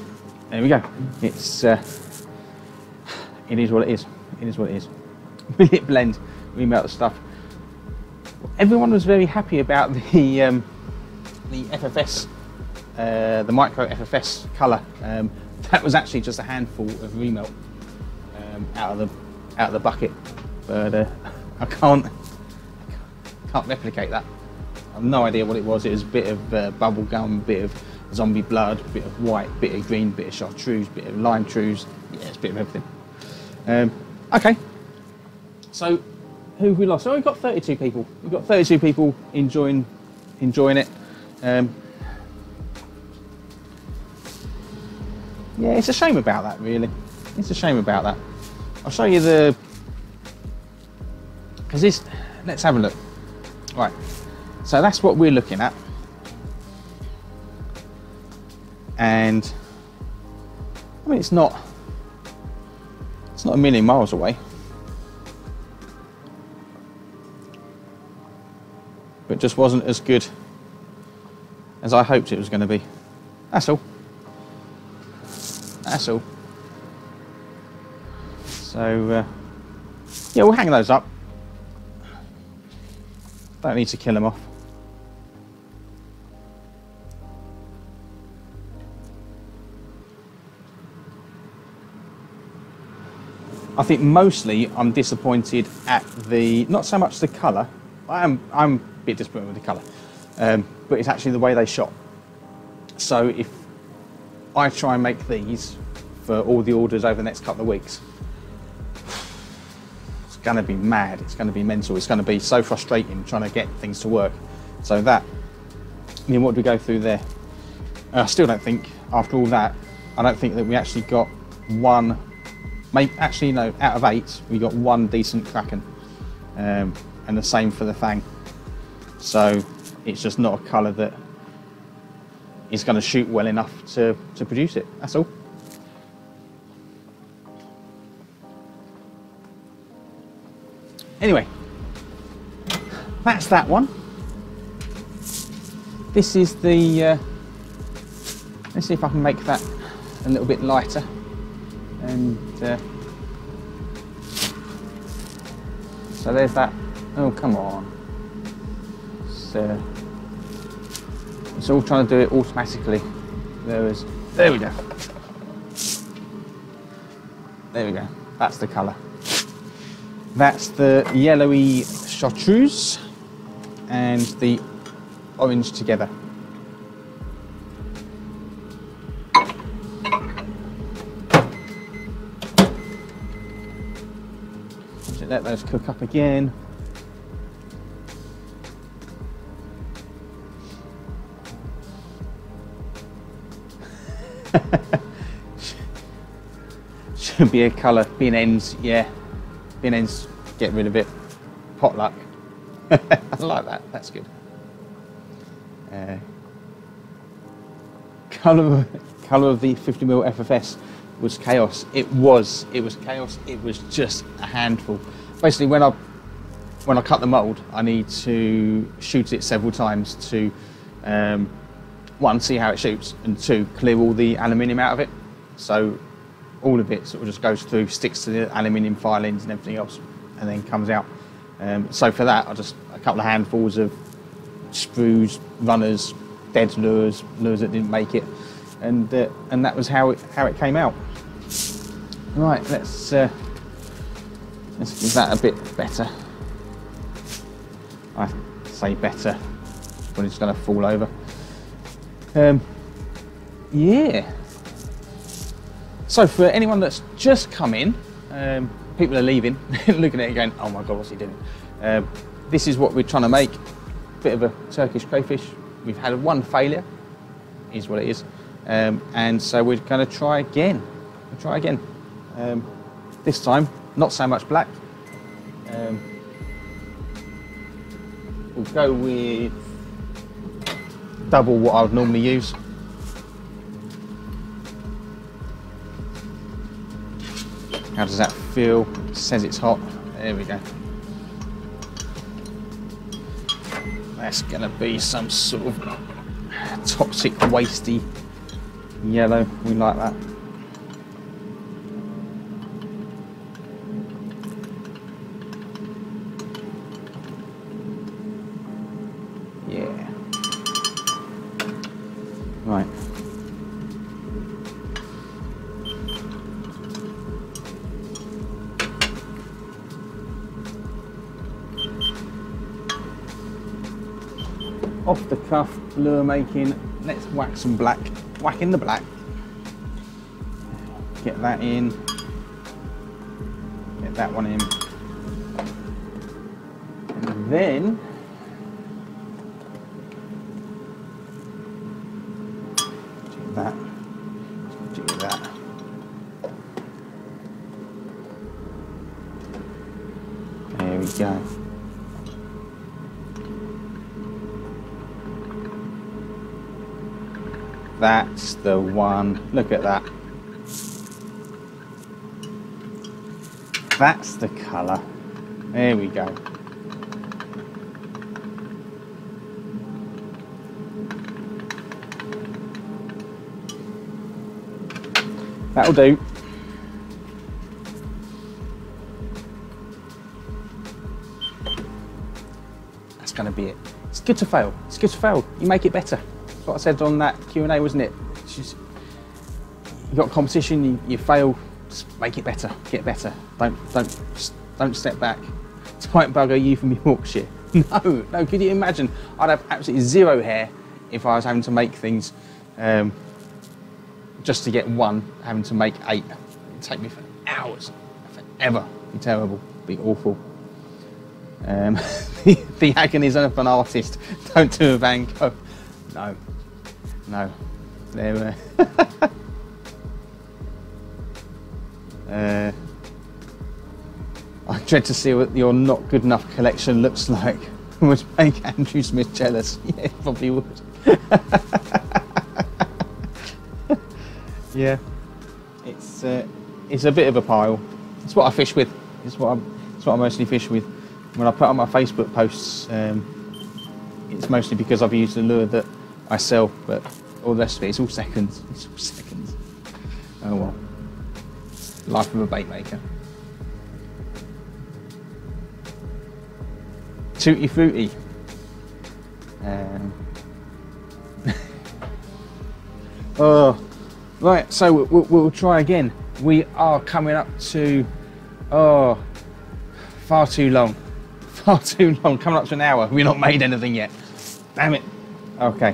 there we go. It's it is what it is. It is what it is. Will it blend? We melt the stuff. Everyone was very happy about the FFS, the micro FFS colour. That was actually just a handful of remelt out of the bucket, but I can't replicate that. I've no idea what it was. It was a bit of bubble gum, a bit of zombie blood, a bit of white, bit of green, bit of chartreuse, bit of lime treuse. Yeah, it's a bit of everything. Okay, so who have we lost? Oh, we've got 32 people. We've got 32 people enjoying it. Yeah, it's a shame about that, really. It's a shame about that. I'll show you because this, let's have a look. Right, so that's what we're looking at. And, I mean, it's not a million miles away. But it just wasn't as good as I hoped it was going to be. That's all. That's all. So, yeah, we'll hang those up. Don't need to kill them off. I think mostly I'm disappointed at not so much the colour. I'm a bit disappointed with the colour, but it's actually the way they shot. So if I try and make these for all the orders over the next couple of weeks, it's going to be mad, it's going to be mental, it's going to be so frustrating trying to get things to work. So that, I mean, what did we go through there? I still don't think, after all that, I don't think that we actually got one, actually no, out of 8, we got one decent Kraken. And the same for the Fang. So it's just not a colour that is going to shoot well enough to produce it, that's all. Anyway, that's that one. This is the, let's see if I can make that a little bit lighter. And so there's that. Oh, come on. It's all trying to do it automatically. There we go. There we go. That's the colour. That's the yellowy chartreuse and the orange together. Let those cook up again. Should be a colour. Bin ends, yeah. Bin ends, get rid of it. Potluck. I like that. That's good. Colour of the 50mm FFS was chaos. It was chaos. It was just a handful. Basically, when I cut the mould, I need to shoot it several times to, one, see how it shoots, and two, clear all the aluminium out of it. So all of it sort of just goes through, sticks to the aluminium filings and everything else, and then comes out. So for that, I just a couple of handfuls of sprues, runners, dead lures that didn't make it, and that was how it came out. Right, let's give that a bit better. I say better when it's going to fall over. Yeah. So for anyone that's just come in, people are leaving, looking at it going, oh my God, what's he doing? This is what we're trying to make. Bit of a Turkish crayfish. We've had one failure, is what it is. And so we're going to try again. We'll try again. This time, not so much black. We'll go with double what I would normally use. How does that feel? It says it's hot. There we go. That's gonna be some sort of toxic, wasty yellow. We like that. Yeah. Right. Off the cuff, lure making. Let's whack some black. Whack in the black. Get that in. Get that one in. And then do that. Do that. There we go. That's the one. Look at that. That's the colour. There we go. That'll do. That's going to be it. It's good to fail. It's good to fail. You make it better. That's what I said on that Q&A, wasn't it? It's just, you got competition, you fail, just make it better, get better. Don't step back. Tight bugger you from Yorkshire. No, could you imagine? I'd have absolutely zero hair if I was having to make things just to get one, having to make 8. It'd take me for hours, forever. It'd be terrible, it'd be awful. The agonies of an artist. Don't do a Van Gogh. No, no. There. I dread to see what your not good enough collection looks like. Would make Andrew Smith jealous. Yeah, probably would. Yeah, it's a bit of a pile. It's what I fish with. It's what I mostly fish with. When I put on my Facebook posts, it's mostly because I've used a lure that I sell, but all the rest of it, it's all seconds. It's all seconds. Oh well. Life of a bait maker. Tutti frutti. Oh, right. So we'll try again. We are coming up to far too long. Far too long. Coming up to an hour. We've not made anything yet. Damn it. Okay.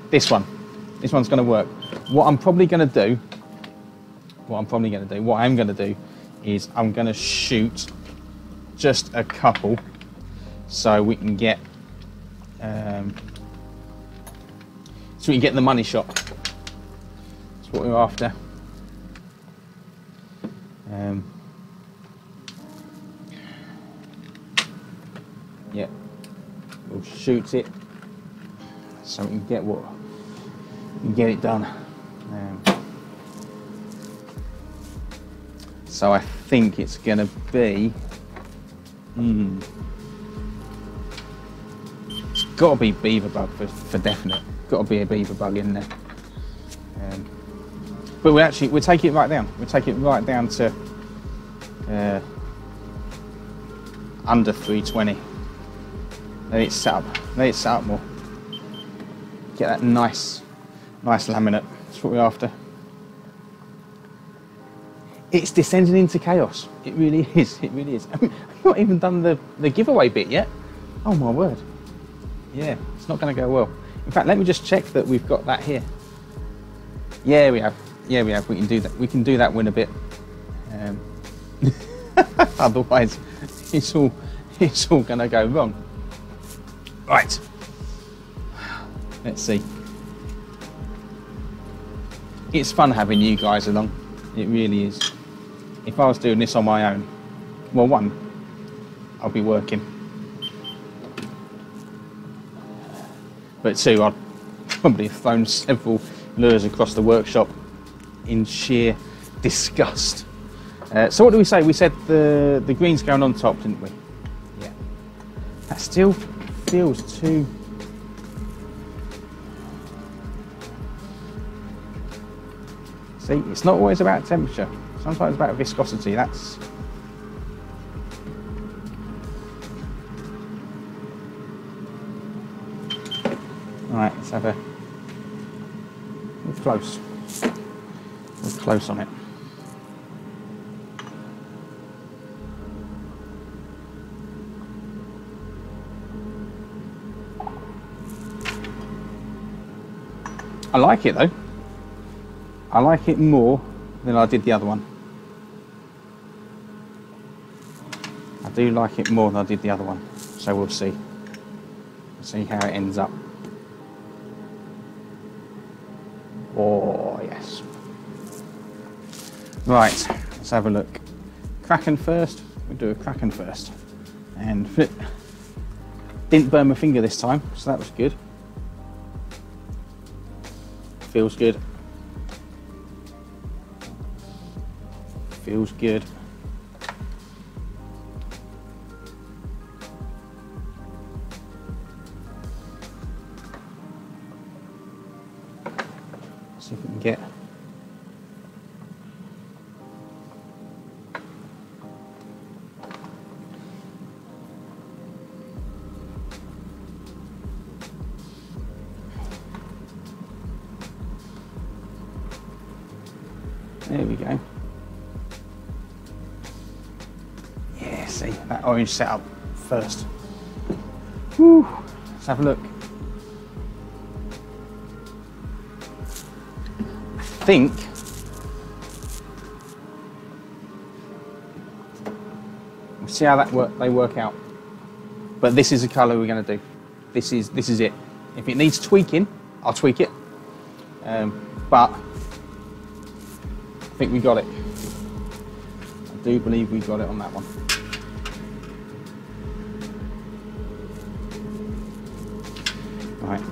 This one's going to work. What I'm going to do is I'm going to shoot just a couple so we can get the money shot. That's what we're after. Yeah, we'll shoot it so we can get it done. So I think it's going to be. It's got to be beaver bug for definite. Got to be a beaver bug in there. But we'll take it right down. We'll take it right down to under 320. Let it set up. Let it set up more. Get that nice laminate. That's what we're after. It's descending into chaos. It really is. It really is. I mean, I've not even done the giveaway bit yet. Oh my word. Yeah, it's not going to go well. In fact, let me just check that we've got that here. Yeah, we have. Yeah, we have. We can do that. We can do that win a bit. Otherwise, it's all going to go wrong. Right. Let's see. It's fun having you guys along. It really is. If I was doing this on my own, well, one, I'll be working. But two, I'd probably have thrown several lures across the workshop in sheer disgust. So what do we say? We said the green's going on top, didn't we? Yeah. That still feels too... See, it's not always about temperature. Sometimes it's about viscosity. That's... Alright, let's have a... We're close. We're close on it. I like it though. I like it more than I did the other one. I do like it more than I did the other one. So we'll see. We'll see how it ends up. Oh, yes. Right, let's have a look. Kraken first. We'll do a Kraken first. And flip. Didn't burn my finger this time, so that was good. Feels good. Feels good. See if we can get... There we go. Yeah, see, that orange setup first. Whew. Let's have a look. I think we'll see how they work out. But this is the colour we're going to do. This is it. If it needs tweaking, I'll tweak it. But I think we got it. I do believe we got it on that one. Right.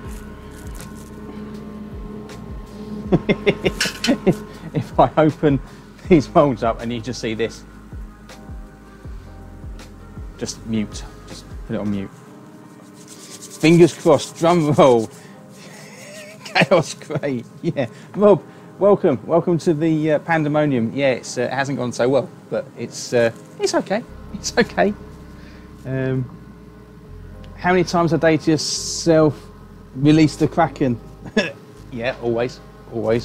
If I open these molds up and you just see this, just mute. Just put it on mute. Fingers crossed. Drum roll. Chaos Grey. Yeah, Rob. Welcome to the pandemonium. Yeah, it hasn't gone so well, but it's okay. It's okay. How many times a day to yourself release the Kraken? Yeah, always. Right.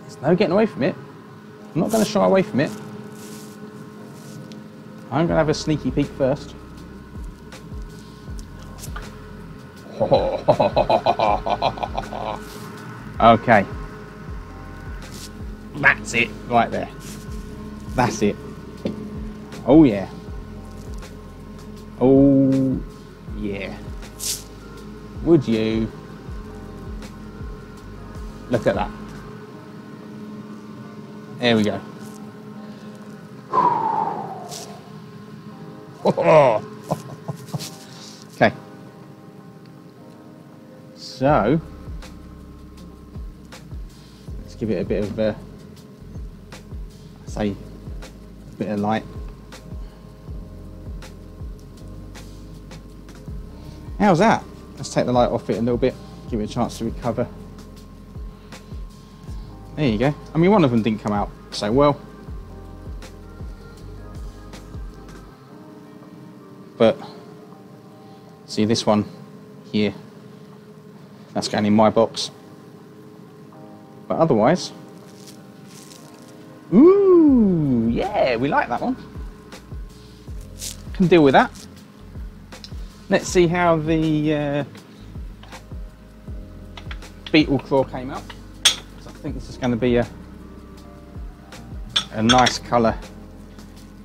There's no getting away from it. I'm not going to shy away from it. I'm going to have a sneaky peek first. Okay. That's it right there. That's it. Oh yeah. Oh yeah. Would you look at that? There we go. Okay. So let's give it a bit of a bit of light. How's that? Let's take the light off it a little bit, give it a chance to recover. There you go. I mean, one of them didn't come out so well, but see this one here, that's going in my box. But otherwise, ooh, yeah, we like that one. Can deal with that. Let's see how the beetle claw came out. So I think this is going to be a nice colour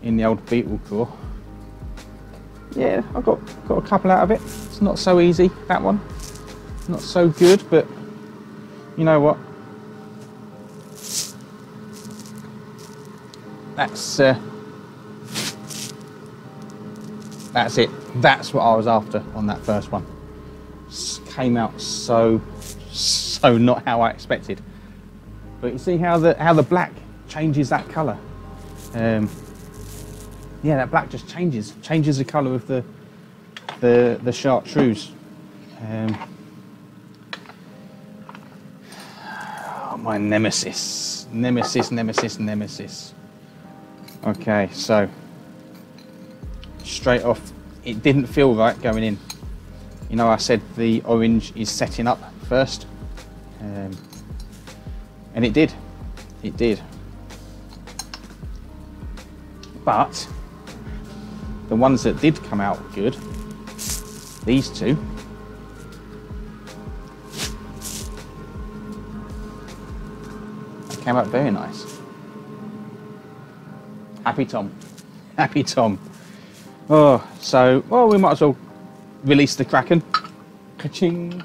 in the old beetle claw. Yeah, I got a couple out of it. It's not so easy, that one. Not so good, but you know what? That's it. That's what I was after on that first one. Came out so not how I expected. But you see how the black changes that colour. Yeah, that black just changes the colour of the chartreuse. Oh, my nemesis. Okay, so straight off, it didn't feel right going in. You know, I said the orange is setting up first, and it did. But the ones that did come out good, these two, they came out very nice. Happy Tom. Oh, so, well, we might as well release the Kraken. Ka-ching.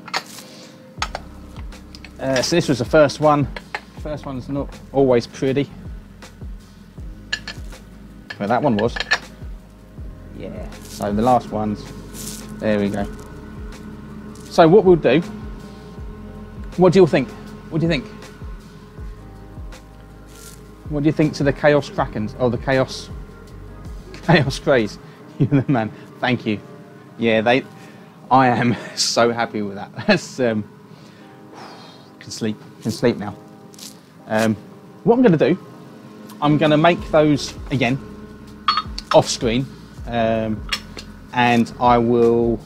So this was the first one. First one's not always pretty. Well, that one was. Yeah, so the last ones, there we go. So what we'll do, what do you think? What do you think? What do you think to the Chaos Krakens, or the Chaos Craze? You're the man, thank you. Yeah, I am so happy with that. That's, can sleep now. What I'm gonna do, I'm gonna make those again, off screen, and I will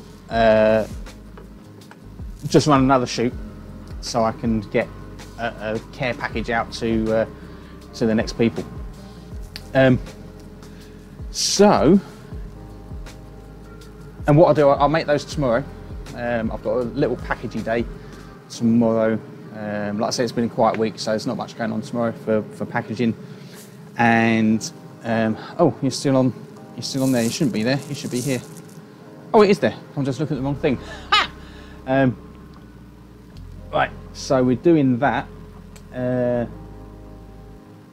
just run another shoot so I can get a care package out to the next people. And what I'll do, I'll make those tomorrow. I've got a little packaging day tomorrow. Like I said, it's been a quiet week, so there's not much going on tomorrow for packaging. And oh, you're still on there. You shouldn't be there. You should be here. Oh, it is there. I'm just looking at the wrong thing. Ha! Right. So we're doing that.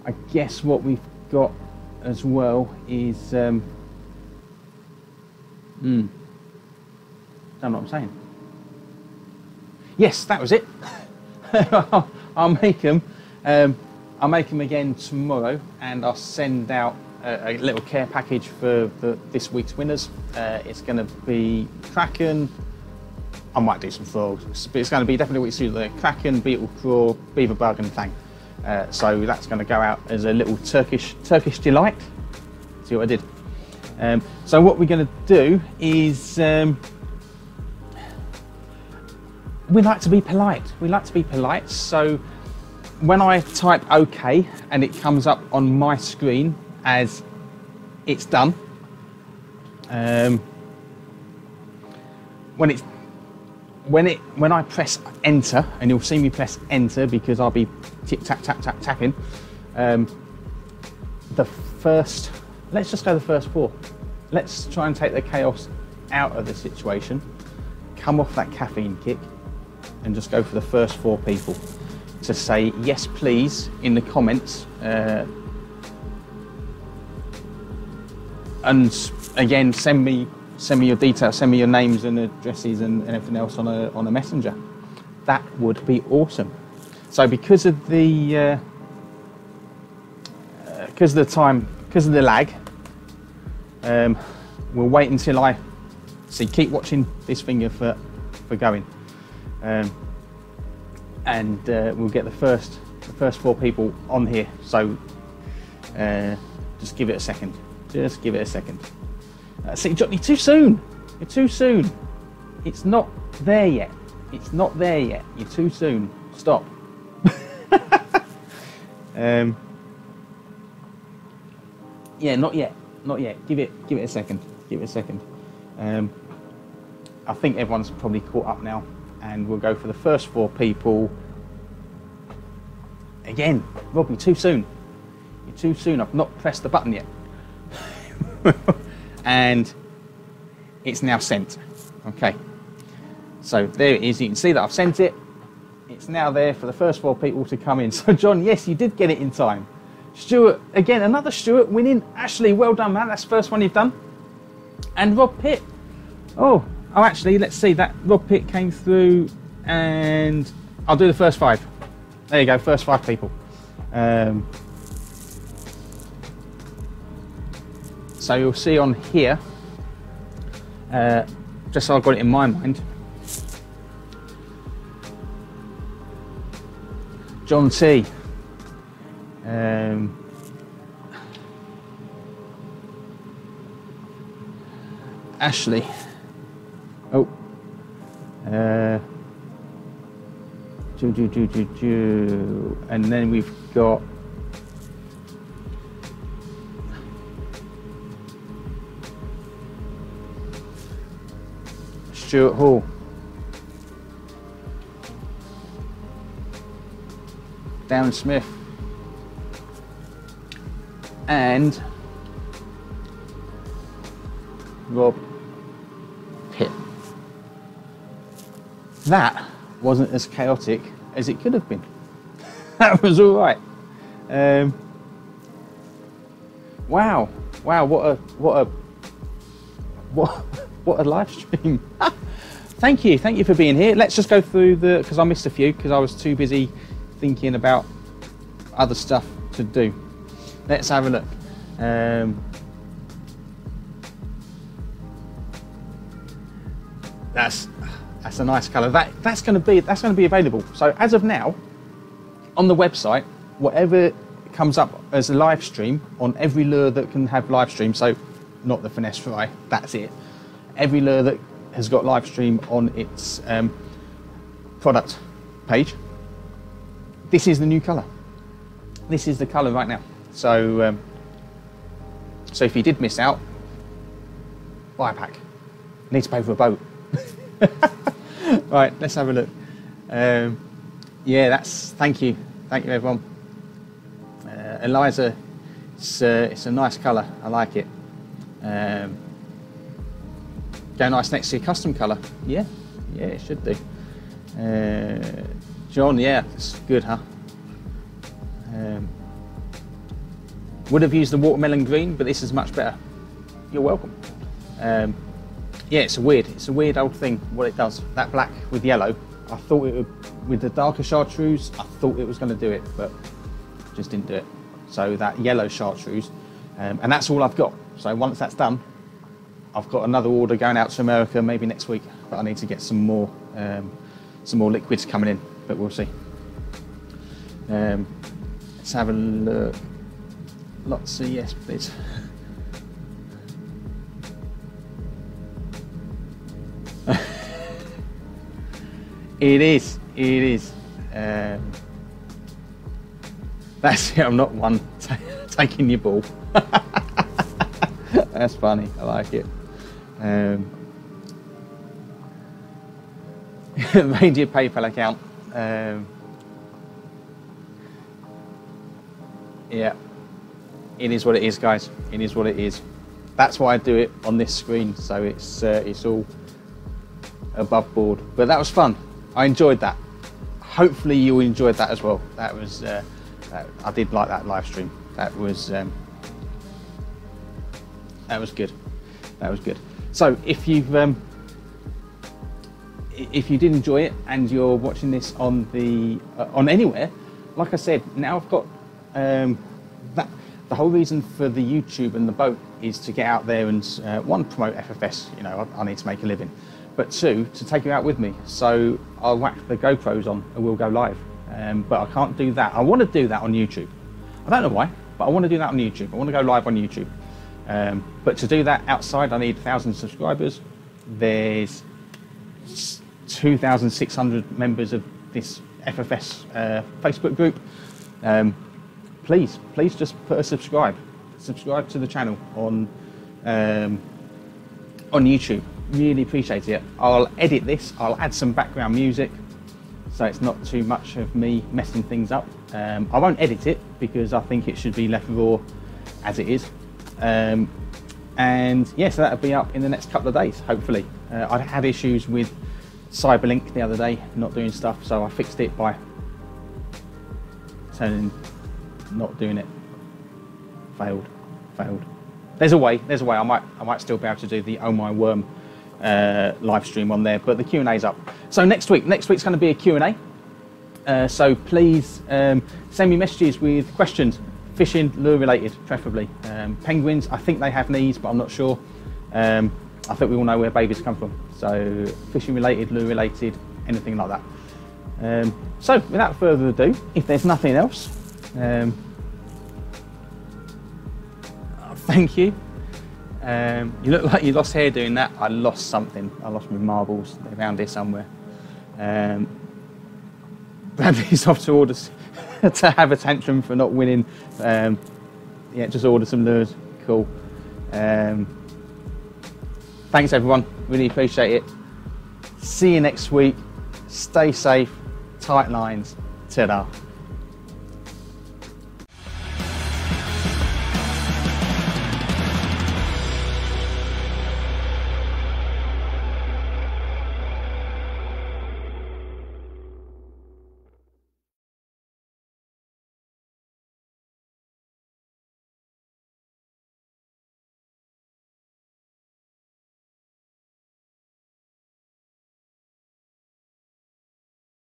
I guess what we've got as well is don't know what I'm saying. Yes, that was it. I'll make them. I'll make them again tomorrow, and I'll send out a little care package for this week's winners. It's going to be Kraken. I might do some frogs, but it's going to be definitely what you see there: Kraken, Beetle Claw, Beaver Bug, and Fang. So that's going to go out as a little Turkish Delight. See what I did? So what we're going to do is we like to be polite. So when I type OK and it comes up on my screen as it's done, when I press enter, and you'll see me press enter because I'll be tapping. The first, let's just go the first four. Let's try and take the chaos out of the situation, come off that caffeine kick, and just go for the first four people to say yes please in the comments, and again send me your details, send me your names and addresses and everything else on a messenger. That would be awesome. So because of the time, because of the lag, we'll wait until I see. Keep watching this finger for going, and we'll get the first four people on here. So just give it a second. Just give it a second. See, Johnny, too soon. You're too soon. It's not there yet. It's not there yet. You're too soon. Stop. Yeah, not yet, not yet. Give it a second. Give it a second. I think everyone's probably caught up now, and we'll go for the first 4 people. Again, Rob, you're too soon. You're too soon. I've not pressed the button yet. And it's now sent. Okay. So there it is. You can see that I've sent it. It's now there for the first 4 people to come in. So John, yes, you did get it in time. Stuart, again, another Stuart winning. Ashley, well done, man. That's the first one you've done. And Rob Pitt. Oh, actually, let's see. That Rob Pitt came through, and I'll do the first 5. There you go, first 5 people. So you'll see on here, just so I've got it in my mind, John T. Ashley. Oh. And then we've got Stuart Hall. Darren Smith. And Rob Pitt. That wasn't as chaotic as it could have been. That was all right. Wow, what a live stream. Thank you for being here. Let's just go through because I missed a few because I was too busy thinking about other stuff to do. Let's have a look. That's a nice colour. That's going to be available. So as of now, on the website, whatever comes up as a live stream on every lure that can have live stream. So not the finesse fry. That's it. Every lure that has got live stream on its product page. This is the new colour. This is the colour right now. So so if you did miss out, buy a pack. Need to pay for a boat. Right, let's have a look. Yeah, thank you everyone. Eliza, it's a nice colour. I like it. Go nice next to your custom colour. Yeah, it should do. John, yeah, it's good, huh? Would have used the watermelon green, but this is much better. You're welcome. Yeah, it's a weird old thing what it does. That black with yellow, I thought it would, with the darker chartreuse, I thought it was going to do it, but just didn't do it. So that yellow chartreuse, and that's all I've got. So once that's done, I've got another order going out to America maybe next week, but I need to get some more liquids coming in, but we'll see. Let's have a look. Lots of yes, please. It is. That's it. I'm not one taking your ball. That's funny. I like it. Made your PayPal account. Yeah, it is what it is, guys. It is what it is. That's why I do it on this screen, so it's all above board. But that was fun. I enjoyed that. Hopefully you enjoyed that as well. That was I did like that live stream. That was good. That was good. So if you did enjoy it and you're watching this on on anywhere, like I said, now I've got the whole reason for the YouTube and the boat is to get out there and one, promote FFS. You know, I need to make a living, but two, to take you out with me. So I'll whack the GoPros on and we'll go live. But I can't do that. I want to do that on YouTube. I don't know why, but I want to do that on YouTube. I want to go live on YouTube. But to do that outside, I need 1,000 subscribers. There's 2,600 members of this FFS Facebook group. please just put a subscribe to the channel on YouTube. Really appreciate it. I'll edit this, I'll add some background music so it's not too much of me messing things up. I won't edit it because I think it should be left raw as it is. And yeah, so that'll be up in the next couple of days, hopefully. I had issues with Cyberlink the other day, not doing stuff, so I fixed it by not doing it. Failed. There's a way. I might still be able to do the Oh My Worm live stream on there, but the Q&A's up. So next week's going to be a Q&A. So please send me messages with questions, fishing, lure related, preferably. Penguins, I think they have knees, but I'm not sure. I think we all know where babies come from. So fishing related, lure related, anything like that. So without further ado, if there's nothing else, thank you. You look like you lost hair doing that. I lost something. I lost my marbles. They're around here somewhere. Bradley's off to order to have a tantrum for not winning. Yeah, just order some lures. Cool. Thanks everyone. Really appreciate it. See you next week. Stay safe. Tight lines. Ta-da.